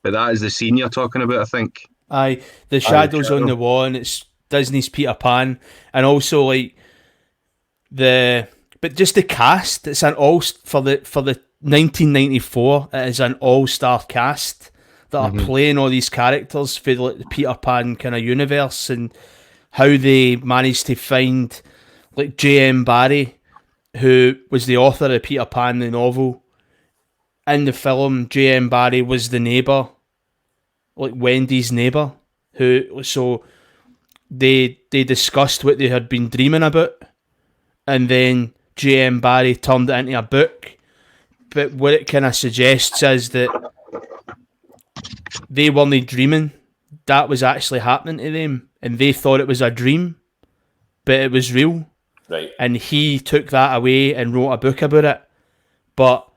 But that is the scene you're talking about, I think. Aye, the shadow's on the wall, and it's Disney's Peter Pan, and also like but just the cast. It's an all for the 1994. It is an all-star cast that are playing all these characters for the Peter Pan kind of universe, and how they managed to find like J.M. Barrie, who was the author of Peter Pan, the novel. in the film, J.M. Barrie was the neighbour, like Wendy's neighbour, so they discussed what they had been dreaming about, and then J.M. Barrie turned it into a book. But what it kind of suggests is that they weren't dreaming. That was actually happening to them, and they thought it was a dream, but it was real. Right. And he took that away and wrote a book about it. But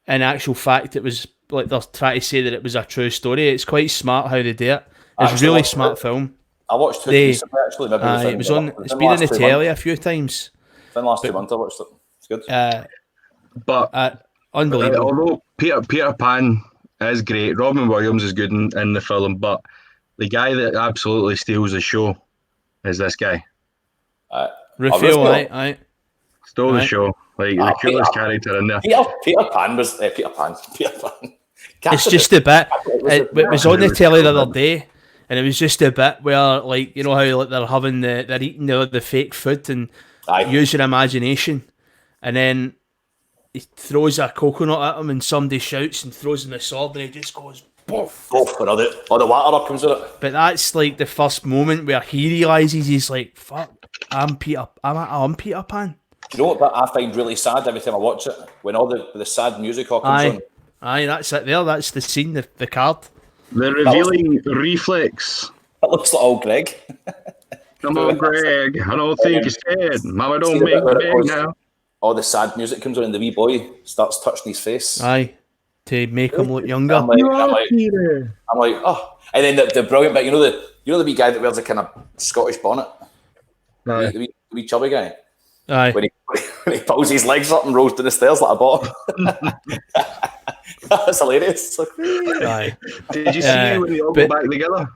in actual fact, it was like they're trying to say that it was a true story. It's quite smart how they do it. It's a really smart film. I watched it recently, actually. Maybe it was on. It's been on the telly a few times. Within the last 2 months, I watched it. It's good. But unbelievable. Although Peter Pan is great, Robin Williams is good in the film, but the guy that absolutely steals the show is this guy. Rufio, aye. Stole the show. Like the coolest character in there. Peter Pan was Peter Pan. It's just a bit. It was on the telly the other day, and it was just a bit where, like, you know how like they're eating the fake food and use your imagination, and then he throws a coconut at him, and somebody shouts and throws him the sword, and he just goes poof. And all the water comes with it. But that's like the first moment where he realizes he's like, "Fuck, I'm Peter Pan." Do you know what I find really sad every time I watch it? When all the sad music all comes on. Aye, that's it there. That's the scene, the card. The revealing reflex. That looks like old Greg. Come on, Greg. I don't think you're scared. Mama don't make me big now. All the sad music comes on and the wee boy starts touching his face. Aye, to make him look younger. I'm like, oh. And then the brilliant bit, you know the wee guy that wears a kind of Scottish bonnet? Aye. The wee chubby guy? Aye. When he pulls his legs up and rolls down the stairs like a bottom. That's hilarious. Aye. Did you see when they all go back together?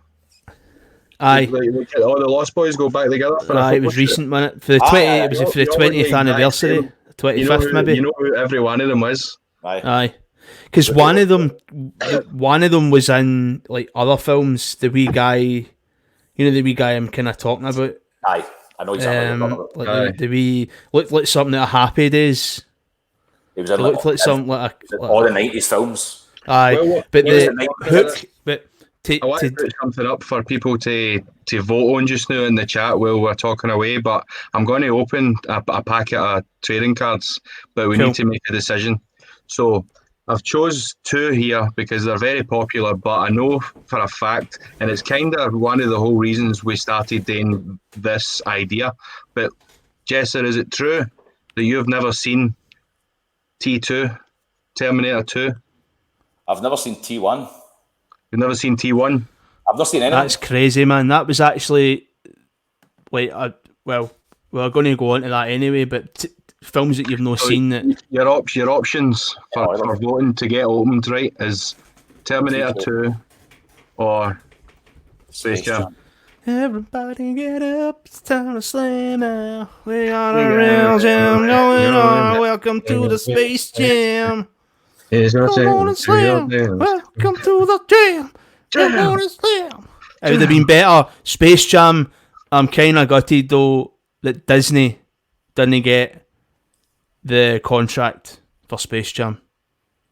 Aye. All the Lost Boys go back together. It was recent, wasn't it? For the 20th anniversary, 25th maybe. You know who every one of them was. Aye. Because one of them was in like other films. The wee guy, the wee guy I'm kind of talking about. Aye. I know exactly. Like the wee looked like something at Happy Days. He was in looked like something like all the 90s films. Aye, well, but the hook. But I want to put something up for people to vote on just now in the chat while we're talking away. But I'm going to open a packet of trading cards, but we need to make a decision. So I've chose two here because they're very popular, but I know for a fact, and it's kind of one of the whole reasons we started doing this idea. But Jesser, is it true that you've never seen T2, Terminator 2? I've never seen T1. You've never seen T1? I've not seen any. That's crazy, man. That was actually like, well, we're going to go into that anyway, but films that you've not seen that your options for voting to get opened, right, is Terminator 2 or Space Jam. Everybody get up, it's time to slam now. We got a real jam going on. Welcome to the Space Jam. Come on and slam. Welcome to the jam. Come on and slam. It would have been better. Space Jam, I'm kind of gutted though that Disney didn't get the contract for Space Jam.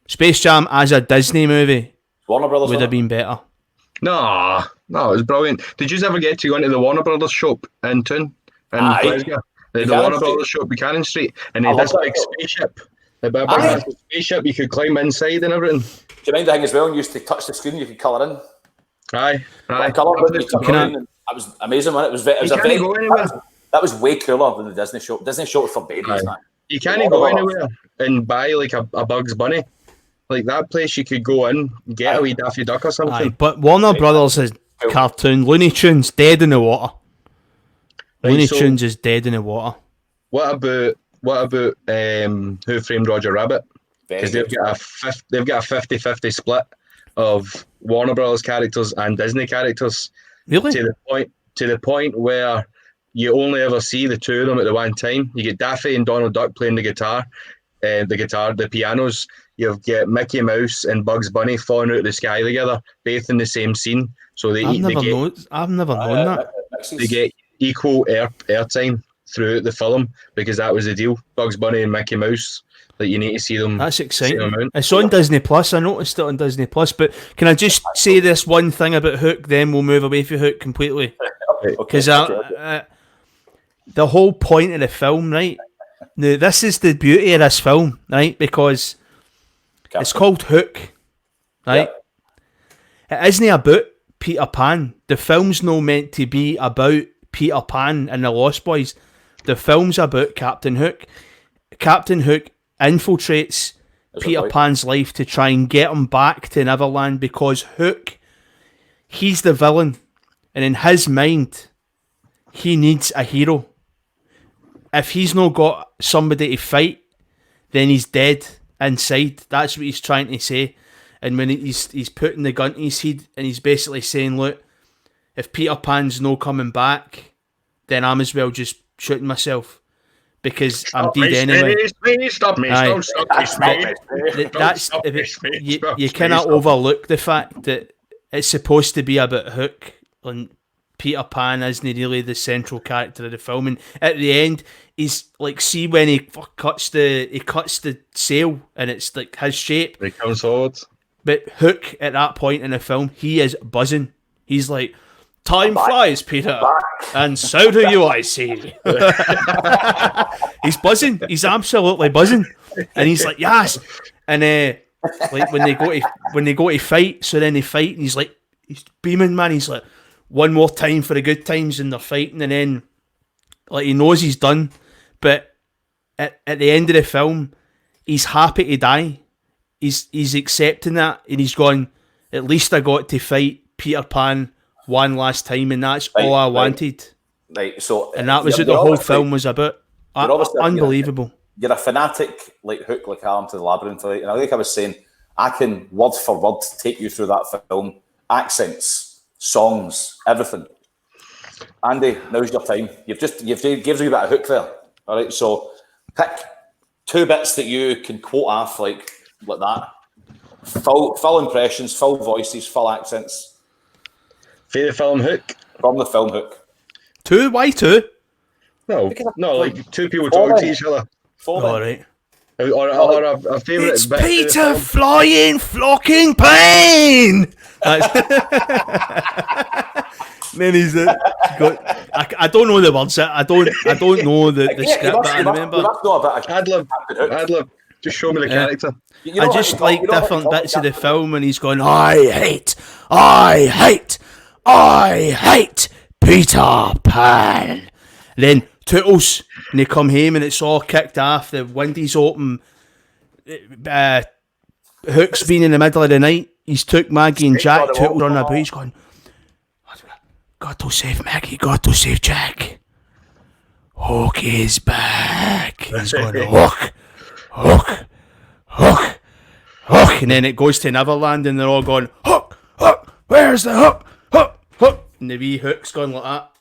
Space Jam as a Disney movie Warner Brothers would have been better. No, it was brilliant. Did you ever get to go into the Warner Brothers shop in Toon? In Glasgow? The Warner Brothers shop, Buchanan Street, and they had this big spaceship. A big spaceship you could climb inside and everything. Do you mind the thing as well? You used to touch the screen, you could colour in. Aye. That was amazing, man. That was way cooler than the Disney shop. Disney shop was for babies, man. You can't go anywhere and buy like a Bugs Bunny. Like that place you could go in, get a wee Daffy Duck or something. Aye, but Warner Brothers is cartoon. Looney Tunes dead in the water. Looney Tunes is dead in the water. What about Who Framed Roger Rabbit? Because they've got a 50-50 split of Warner Brothers characters and Disney characters. Really? To the point where you only ever see the two of them at the one time. You get Daffy and Donald Duck playing the pianos. You've got Mickey Mouse and Bugs Bunny falling out of the sky together, both in the same scene. So I've never known that. They get equal airtime. throughout the film because that was the deal. Bugs Bunny and Mickey Mouse, like you need to see them. That's exciting. It's on Disney Plus. I noticed it on Disney Plus. But can I just say this one thing about Hook? Then we'll move away from Hook completely. Because the whole point of the film, right? Now, this is the beauty of this film, right? Because it's called Hook, right? It isn't about Peter Pan. The film's not meant to be about Peter Pan and the Lost Boys. The film's about Captain Hook. Captain Hook infiltrates Peter Pan's life to try and get him back to Neverland because Hook, he's the villain, and in his mind, he needs a hero. If he's not got somebody to fight, then he's dead inside. That's what he's trying to say. And when he's putting the gun to his head, and he's basically saying, look, if Peter Pan's no coming back, then I'm as well just shooting myself. Because I'm dead anyway. Stop me. You cannot overlook the fact that it's supposed to be about Hook, and Peter Pan isn't really the central character of the film. And at the end, he's like, see when he cuts the sail, and it's like his shape. He comes forward. But Hook, at that point in the film, he is buzzing. He's like, time flies, Peter, and so do you, I see. He's buzzing. He's absolutely buzzing, and he's like, yes. And like when they go to fight, so then they fight, and he's beaming, man. He's like, one more time for the good times, and they're fighting, and then like he knows he's done, but at the end of the film, he's happy to die. He's accepting that, and he's going, at least I got to fight Peter Pan one last time, and that's all I wanted. Right, so and that was what the whole film was about. Unbelievable. You're a fanatic like Hook, like I am to the Labyrinth, right? And like I was saying, I can word for word take you through that film, accents, songs, everything. Andy, now's your time. You've given me a bit of Hook there. All right, so pick two bits that you can quote off like that. Full impressions, full voices, full accents. For the film Hook? From the film Hook. Two? Why two? No, like two people talking to each other. All right. Or a favourite. It's Peter Flying Flocking Pain! Then he's I don't know the words. I don't know the script, but I remember. Ad-lib. Just show me the character. I just like different bits of the film, and he's going, I hate Peter Pan. And then Tootles, and they come home, and it's all kicked off. The window's open. Hook's been in the middle of the night. He's took Maggie and Jack. Tootles on a boat. He's going, got to save Maggie, got to save Jack. Hook is back. He's going, Hook. And then it goes to Neverland, and they're all going, Hook, where's the Hook? And the wee Hook's going like that.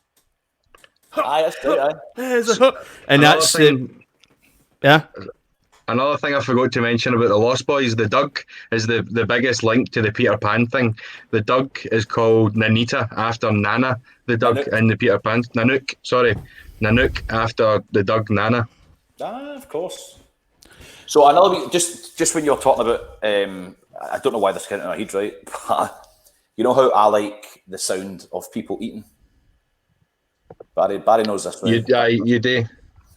That's great, There's a Hook. And that's Another thing I forgot to mention about the Lost Boys, the Doug is the biggest link to the Peter Pan thing. The Doug is called Nanita after Nana, the Doug in the Peter Pan. Nanook after the Doug Nana. Of course. So another just when you're talking about, I don't know why this came into my head, right? But you know how I like the sound of people eating? Barry knows this, right? You do.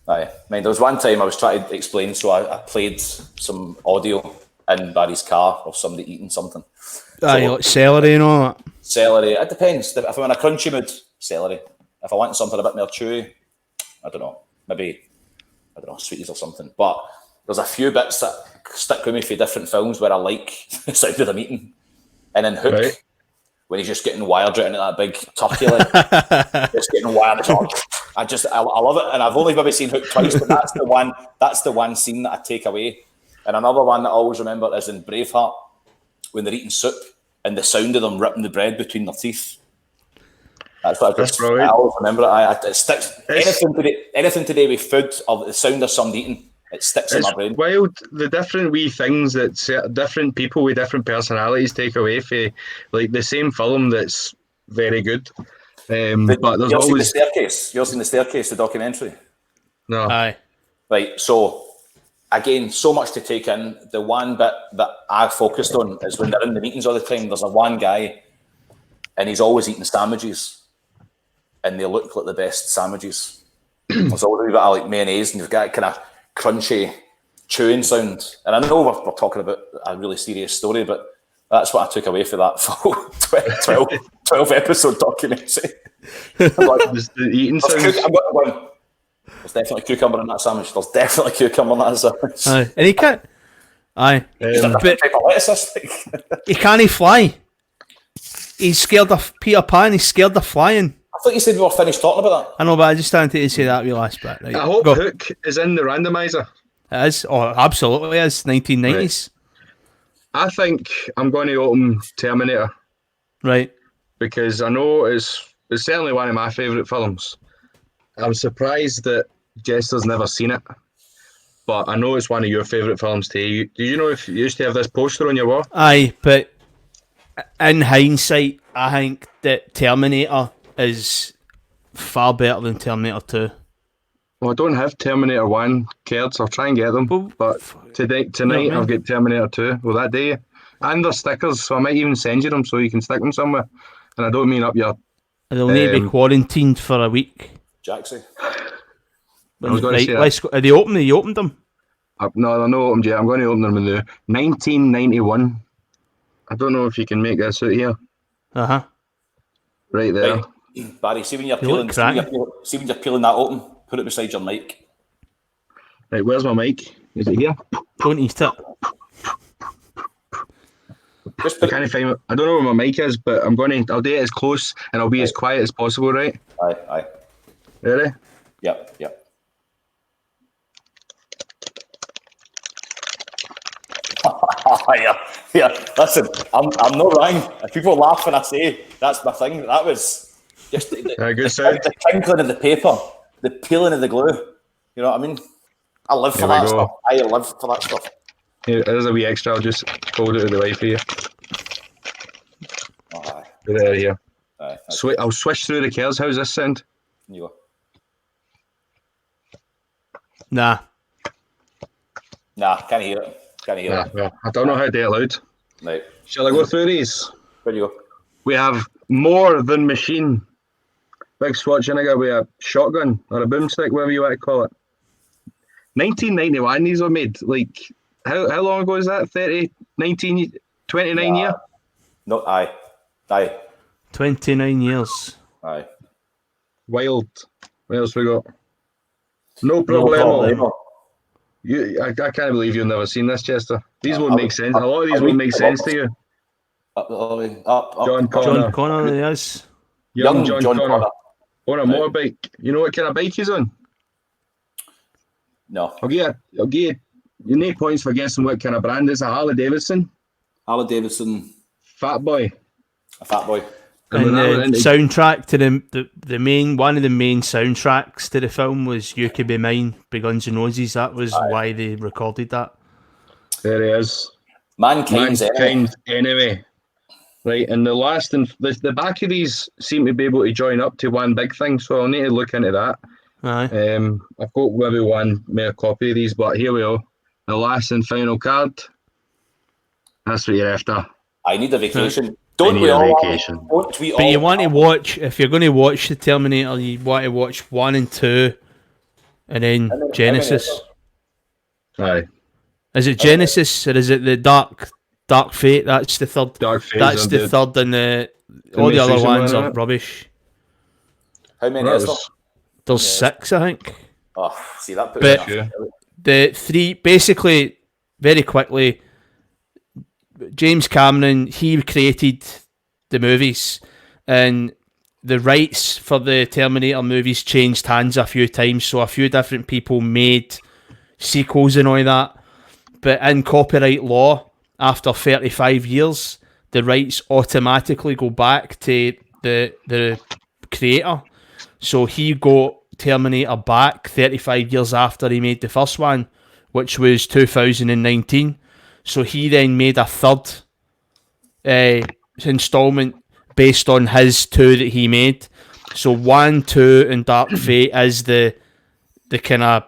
Aye. I mean, there was one time I was trying to explain, so I played some audio in Barry's car of somebody eating something. Like celery and all that. Celery. It depends. If I'm in a crunchy mood, celery. If I want something a bit more chewy, I don't know. Maybe, sweeties or something. But there's a few bits that stick with me for different films where I like the sound of them eating. And in Hook, right, when he's just getting wired out into that big turkey leg, just getting wired. I love it, and I've only maybe seen Hook twice, but that's the one scene that I take away. And another one that I always remember is in Braveheart when they're eating soup and the sound of them ripping the bread between their teeth. That's what I always remember. It sticks. Anything today with food or the sound of somebody eating, it sticks in my brain. Wild, the different wee things that different people with different personalities take away for like the same film that's very good. But there's always the staircase. You've seen The Staircase, the documentary. No. Aye. Right, so again, so much to take in. The one bit that I focused on is when they're in the meetings all the time, there's a one guy and he's always eating sandwiches and they look like the best sandwiches. There's always a wee bit of like mayonnaise and you've got kind of crunchy chewing sound. And I know we're talking about a really serious story, but that's what I took away for that full 12 episode documentary. I'm like, the eating sounds. There's definitely cucumber in that sandwich. There's definitely cucumber in that sandwich. Aye. And he can't. Aye. He's a different type of lettuce. He can't fly. He's scared of Peter Pan. He's scared of flying. I thought you said we were finished talking about that. I know, but I just wanted to say that wee last bit. Right. I hope Hook is in the randomizer. It is. Oh, absolutely is. 1990s. Right. I think I'm going to open Terminator. Right. Because I know it's certainly one of my favourite films. I'm surprised that Jester's never seen it. But I know it's one of your favourite films too. Do you know if you used to have this poster on your wall? Aye, but in hindsight, I think that Terminator is far better than Terminator 2. Well, I don't have Terminator 1 cards. I'll try and get them. But tonight I've got Terminator 2. Will that do you? And they're stickers, so I might even send you them so you can stick them somewhere. And I don't mean up your... They'll need to be quarantined for a week. Jackson. Let's go. Are they open? You opened them? No, they're not opened yet. I'm going to open them in the 1991. I don't know if you can make this out here. Uh-huh. Right there. Right. Barry, see when you're peeling that open, put it beside your mic. Right, where's my mic? Is it here? Don't eat it. I don't know where my mic is, but I'll do it as close and I'll be as quiet as possible, right? Aye. Ready? Yep. Yeah. Listen, I'm not wrong. If people laugh when I say that's my thing, that was just the tinkling of the paper, the peeling of the glue. You know what I mean? I live for that stuff. I live for that stuff. Here, there's a wee extra. I'll just hold it to the way for you. There, here. I'll switch through the curls. How's this sound? You go. Nah, can't hear it. Well, I don't know how to do it loud. Right. Shall I go through these? Where do you go? We have More Than Machine. Big Schwarzenegger with a shotgun or a boomstick, whatever you want to call it. 1991 these were made. Like, how long ago is that? 29 years? No, aye. 29 years. Aye. Wild. What else we got? No Problemo. I can't believe you've never seen this, Chester. These won't make sense. A lot of these won't make sense to you. Up. John Connor, yes. Young John Connor. On a motorbike. You know what kind of bike he's on? No. I'll give you 8 points for guessing what kind of brand it's a Harley Davidson. Fat Boy. A Fat Boy. And the soundtrack to the main one of the main soundtracks to the film was "You Could Be Mine" by Guns N' Roses. That was why they recorded that. There he is. Mankind's Enemy. Right, and the last and the back of these seem to be able to join up to one big thing, so I'll need to look into that. Aye. I've got maybe one mere copy of these, but here we are. The last and final card. That's what you're after. I need a vacation. Don't we all? Vacation. Don't we all? But you want to watch, if you're going to watch the Terminator, you want to watch 1 and 2, and then Genesis. Aye. Is it Genesis or is it the Dark Fate? That's the third. Dark Fate. That's the third, and all the other ones are rubbish. How many is there? There's 6, I think. Oh, see that. But the 3, basically, very quickly, James Cameron, he created the movies, and the rights for the Terminator movies changed hands a few times, so a few different people made sequels and all that. But in copyright law, after 35 years, the rights automatically go back to the creator. So he got Terminator back 35 years after he made the first one, which was 2019. So he then made a third installment based on his 2 that he made. So 1, 2 and Dark Fate is the the kind of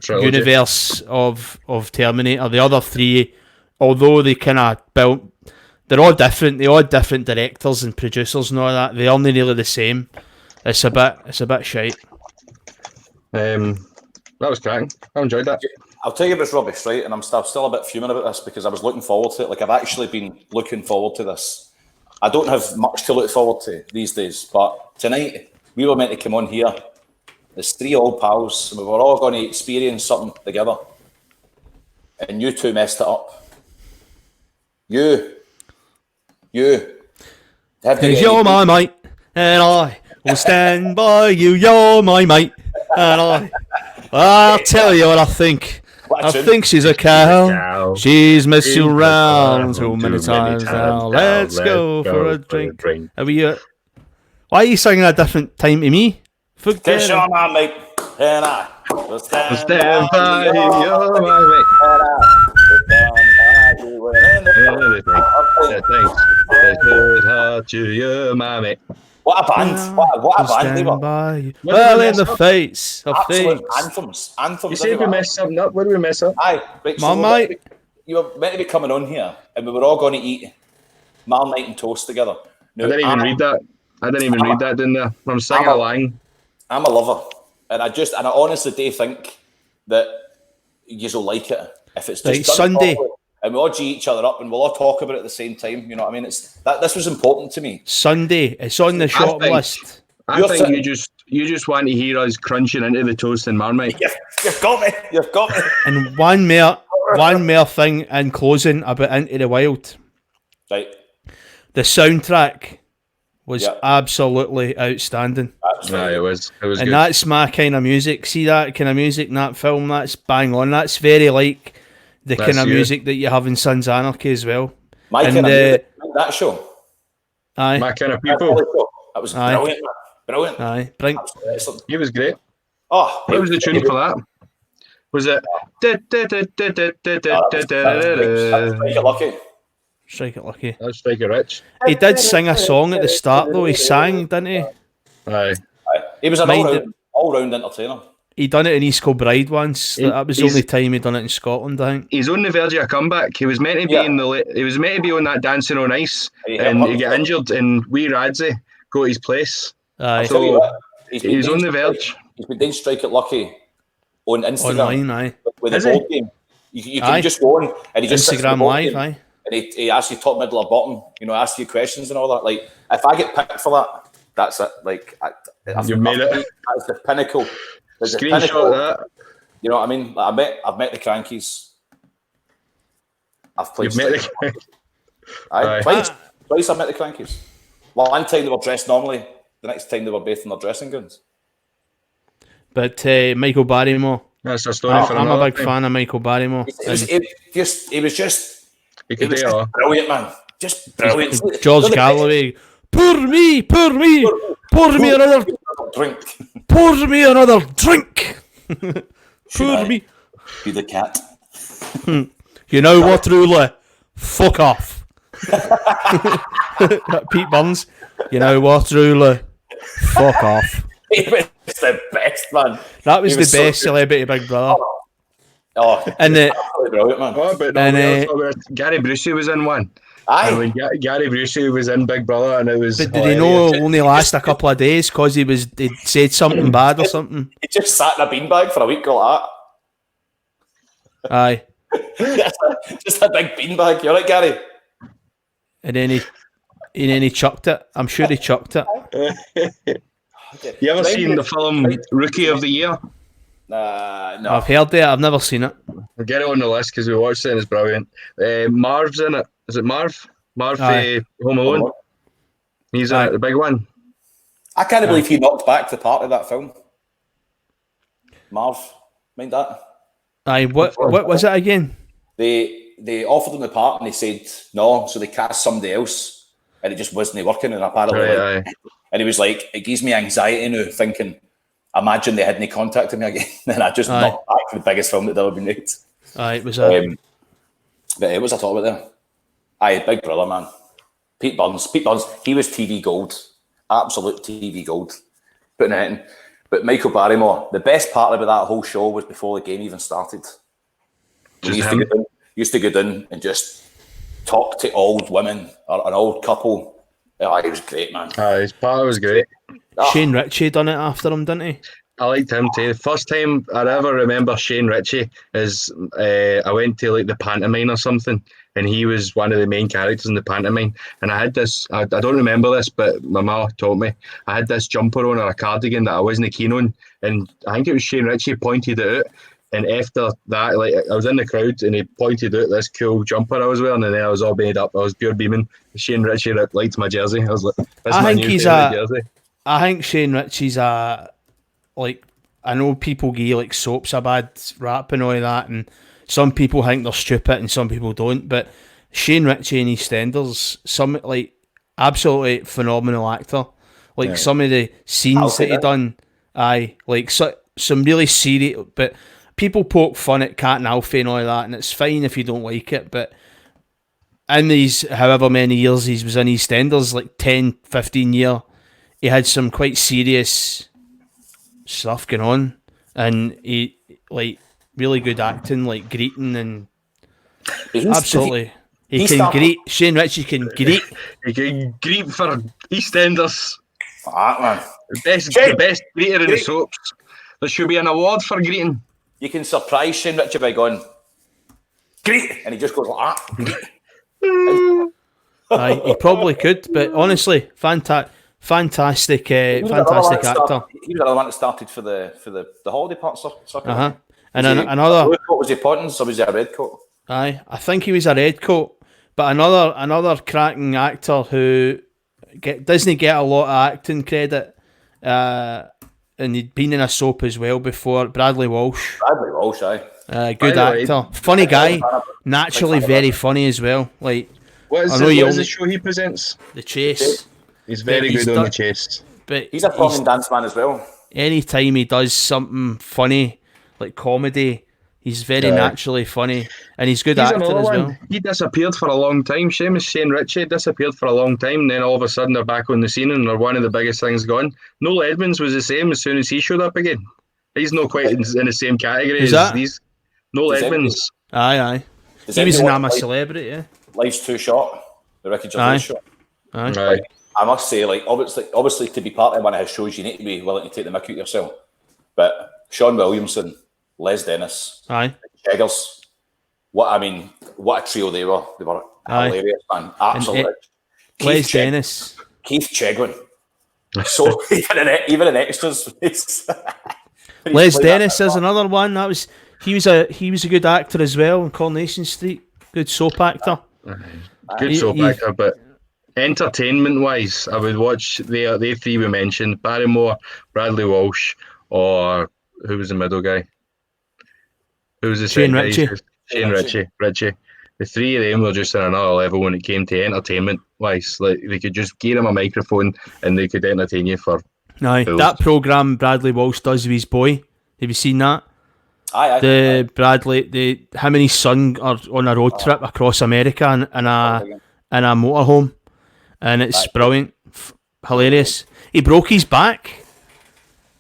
trilogy. universe of Terminator. The other three, although they kind of built, they're all different. They all had different directors and producers and all that. They are not nearly the same. It's a bit shite. That was cracking. I enjoyed that. I'll tell you if it's rubbish, right? And I'm still a bit fuming about this because I was looking forward to it. Like, I've actually been looking forward to this. I don't have much to look forward to these days, but tonight we were meant to come on here. There's 3 old pals, and we were all going to experience something together. And you two messed it up. You. Because you're my mate, and I will stand by you. You're my mate, and I'll tell you what I think. I think she's a cow. She's messed you around so many times now. Let's go for a drink. Are we, why are you singing at a different time to me? Because you're my mate, and I will stand by you. You're my mate. You're my mate. What a band! What a band they were! Well, in the face of absolute things. Anthems. You said we messed something up. What did we mess up? Aye, right, so mate. You were meant to be coming on here, and we were all going to eat Marmite and toast together. Now, I didn't even read that. Didn't I? I'm singing along. I'm a lover, and I honestly do think that you'll like it if it's just done Sunday. properly. And we all G each other up, and we'll all talk about it at the same time. You know what I mean? This was important to me. Sunday, it's on the shop list. I think you just want to hear us crunching into the toast and Marmite. You've got me. And one more thing in closing about Into the Wild. Right. The soundtrack was absolutely outstanding. It was and good. That's my kind of music. See that kind of music in that film? That's bang on. That's very like the kind of music that you have in Sons of Anarchy as well. My kind of music, that show. Aye. My kind of people. That was brilliant, man. Brilliant. Aye. He was great. Oh, what was the tune for that? Was it? Strike It Lucky. That's Strike It Rich. He did sing a song at the start though. He sang, didn't he? Aye. He was an all-round entertainer. He done it in East Kilbride once. That was the only time he done it in Scotland, I think. He's on the verge of a comeback. He was meant to be he was meant to be on that Dancing on Ice, and he got injured, and wee Radzi got his place. Aye. So he's on the verge. He's been doing Strike It Lucky on Instagram. Online, aye. With the board game. You can just go on and he just Instagram Live, aye. And he asks you top, middle, or bottom. You know, asks you questions and all that. Like, if I get picked for that, that's it. Like, you've made it. That's the pinnacle. Screenshot that. You know what I mean? Like, I've met the Crankies. I've played. Twice I've met the Crankies. One time they were dressed normally. The next time they were both in their dressing gowns. But Michael Barrymore. That's a story for another. I'm a big fan of Michael Barrymore. He was just brilliant, man. Just brilliant. George Galloway. Pour me another drink. Pour me another drink. Pour me. Be the cat. You know what, Rula? Fuck off. Pete Burns. You know what, Rula? Fuck off. He was the best, man. That was the best Celebrity Big Brother. And brilliant, man. Gary Busey was in one. Aye. When Gary Busey was in Big Brother, and it was. But did he know it only last a couple of days because he'd said something bad or something? He just sat in a beanbag for a week like that. Aye. Just a big beanbag. You're right, Gary. And then he chucked it. I'm sure he chucked it. You ever seen the film Rookie of the Year? No. I've heard it. I've never seen it. I'll get it on the list because we watched it and it's brilliant. Marv's in it. Is it Marv? Marv Home Alone. He's in it, the big one. I can't believe he knocked back the part of that film. Marv, mind that? Aye, what was it again? They offered him the part and they said no, so they cast somebody else and it just wasn't working. And apparently, and he was like, it gives me anxiety now thinking, imagine they hadn't contacted me again. And I just knocked back the biggest film that ever been made. Aye, it was but it was a talk about there. Aye, Big Brother, man. Pete Burns, he was TV gold. Absolute TV gold. Putting it in. But Michael Barrymore, the best part about that whole show was before the game even started. He used to go down and just talk to old women or an old couple. Oh, he was great, man. His part was great. Shane Ritchie done it after him, didn't he? I liked him too. The first time I ever remember Shane Ritchie is I went to like the pantomime or something, and he was one of the main characters in the pantomime. And I had this, I don't remember this, but my ma told me, I had this jumper on or a cardigan that I wasn't keen on, and I think it was Shane Ritchie pointed it out. And after that, like I was in the crowd and he pointed out this cool jumper I was wearing, and then I was all made up. I was pure beaming. Shane Ritchie liked my jersey. I was like, "That's my new favourite jersey." I think Shane Ritchie's like, I know people give like soaps a bad rap and all that, and some people think they're stupid and some people don't. But Shane Ritchie in EastEnders, some like absolutely phenomenal actor. Like some of the scenes that he done, like some really serious, but. People poke fun at Cat and Alfie and all that, and it's fine if you don't like it, but in these however many years he was in EastEnders, like 10, 15 year, he had some quite serious stuff going on, and he, like, really good acting, like greeting, and absolutely. He can greet. Shane Ritchie can greet. He can greet for EastEnders. Man. The best greeter in the soaps. There should be an award for greeting. You can surprise Shane Ritchie by going, greet, and he just goes like that. He probably could, but honestly, fantastic actor. He was another one that started for the holiday park circuit. And another. What was he pointing? So was he a red coat? I think he was a red coat, but another cracking actor who doesn't get a lot of acting credit. And he'd been in a soap as well before. Bradley Walsh. Aye. Good actor. Funny guy. Naturally very funny as well. Like, what is the show he presents? The Chase. He's very good on The Chase. But he's a fun dance man as well. Anytime he does something funny, like comedy, he's very naturally funny. And he's good actor as well. He disappeared for a long time. Shane Ritchie disappeared for a long time. Then all of a sudden they're back on the scene and they're one of the biggest things going. Noel Edmonds was the same as soon as he showed up again. He's not quite in the same category as these. Noel Edmonds. Aye. He was in I'm a Celebrity, yeah. Life's Too Short. The Ricky Gervais show. Aye. I must say, like, obviously to be part of one of his shows, you need to be willing to take the mick out yourself. But Sean Williamson, Les Dennis, Cheggers, what a trio they were. They were hilarious, man. Absolutely. Les Dennis. Keith Chegwin. So even in extras. Les Dennis is another one. He was a good actor as well in Coronation Street. Good soap actor. Good soap actor, but entertainment wise, I would watch the three we mentioned: Barrymore, Bradley Walsh, or who was the middle guy? Who was the Shane Ritchie? Shane Ritchie. The three of them were just on another level when it came to entertainment wise. Like, they could just give them a microphone and they could entertain you for. That programme Bradley Walsh does with his boy. Have you seen that? Aye. Bradley, him and his son are on a road trip across America in a motorhome, and it's brilliant, hilarious. He broke his back.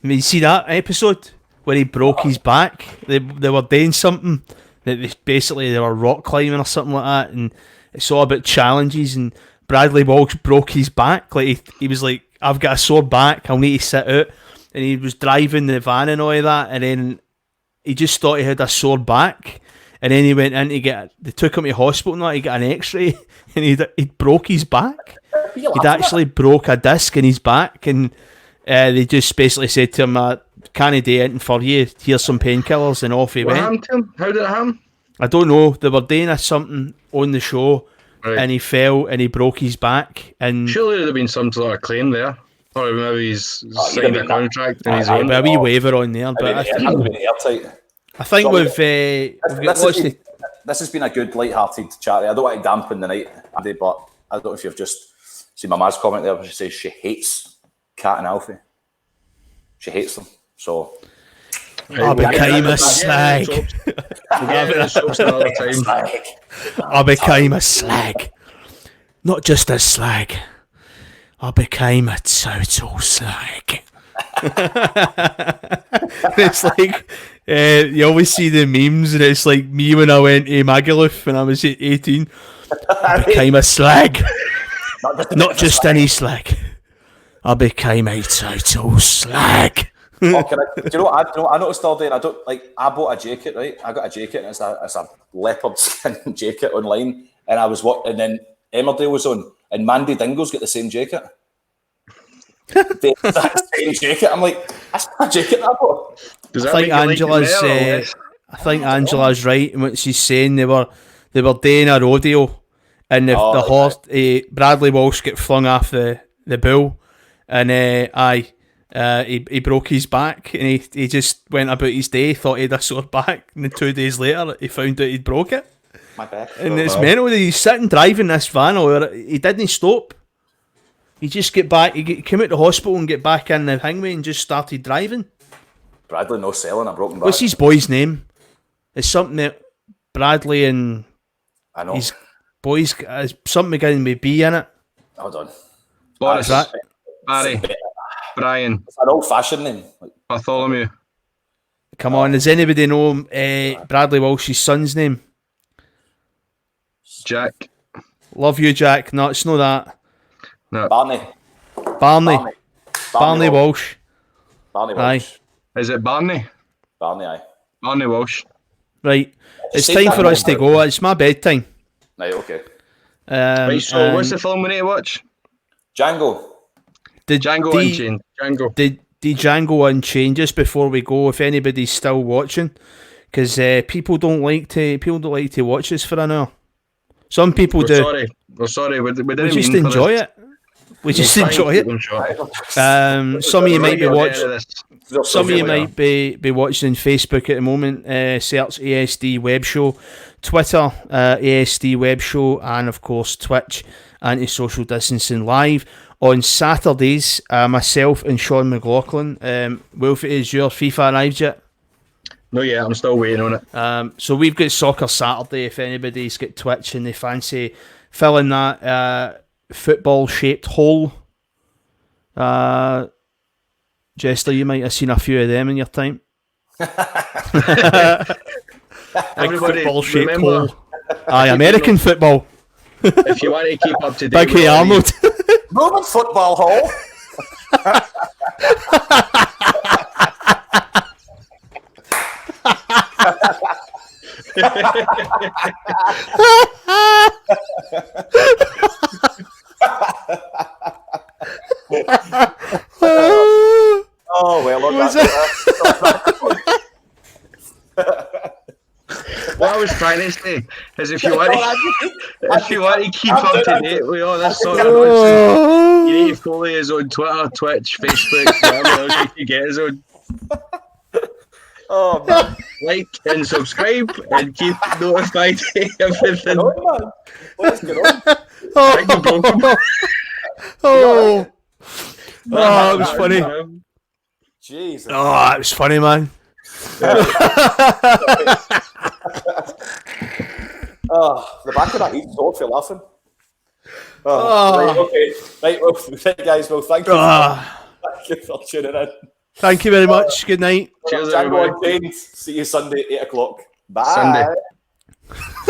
You see that episode where he broke his back? They were doing something that they were rock climbing or something like that, and it's all about challenges. And Bradley Walsh broke his back. Like he was like, "I've got a sore back. I'll need to sit out." And he was driving the van and all of that, and then he just thought he had a sore back, and then he went in to they took him to hospital and that, he got an x-ray, and he'd broke his back. He'd actually broke a disc in his back, and they just basically said to him, "Can't do anything for you, here's some painkillers," and off he went. What happened to him? How did it happen? I don't know, they were doing something on the show, and he fell and he broke his back. And surely there'd have been some sort of claim there. Or maybe he's signed a contract in his own. A wee waiver on there, but I think this has been a good light-hearted chat. I don't want to dampen the night, Andy, but I don't know if you've just seen my ma's comment there where she says she hates Cat and Alfie. She hates them. So I became a slag. I became a slag. Not just a slag. I became a total slag. It's like you always see the memes, and it's like me when I went to Magaluf when I was 18. I became a slag, not just any slag. I became a total slag. Do you know what I noticed all day? And I bought a jacket, right? I got a jacket, and it's a leopard skin jacket online. And I was and then Emmerdale was on, and Mandy Dingo's got the same jacket. The exact same jacket. I'm like, that's my jacket that I bought. I think Angela's right in what she's saying. They were doing a rodeo, and the horse Bradley Walsh get flung off the bull, and he broke his back, and he just went about his day, thought he had a sore back, and then 2 days later he found out he'd broke it. My back. And it's mental that he's sitting driving this van, or he didn't stop. He just get back. He came out the hospital and get back in the hangway and just started driving. Bradley no selling a broken back. What's his boy's name? It's something that Bradley and I know his boys something beginning with B in it. Hold on. Boris, Barry, Brian. It's an old-fashioned name. Bartholomew. Come on, does anybody know Bradley Walsh's son's name? Jack. Love you, Jack. No, it's not that. No. Barney Walsh. Barney Walsh. Aye. Is it Barney? Barney, aye. Barney Walsh. Right. It's time for us to go. It's my bedtime. Right, okay. Right, so what's the film we need to watch? Django. Django Unchained. Django. The Django Unchained, just before we go, if anybody's still watching, because people don't like to watch this for an hour. Some people do. We're sorry. We just enjoy it. We just enjoy it. Some of you might be watching. Some of you might be watching Facebook at the moment. Search ASD Web Show, Twitter ASD Web Show, and of course Twitch Anti-Social Distancing Live on Saturdays. Myself and Sean McLaughlin. Wilfie, is your FIFA arrived yet? No, yeah, I'm still waiting on it. So we've got Soccer Saturday. If anybody's got Twitch and they fancy filling that football-shaped hole, Jester, you might have seen a few of them in your time. Everybody, football-shaped hole. Aye, American football. If you want to keep up to date, Big Arnold. Roman football hole. Oh well, look, what I was trying to say is, if you want to keep up to date with all this sort of nonsense, you need to follow us on Twitter, Twitch, Facebook, whatever else you can get us on. Oh man. Like and subscribe and keep notified of everything. What is going on? Oh, it was funny. Jesus. Oh, it was funny, man. Oh, the back of that eats off for laughing. Right, okay. Right, well, guys, well, thank you. Thank you for tuning in. Thank you very much. Good night. Cheers, everybody. See you Sunday, 8 o'clock. Bye. Sunday.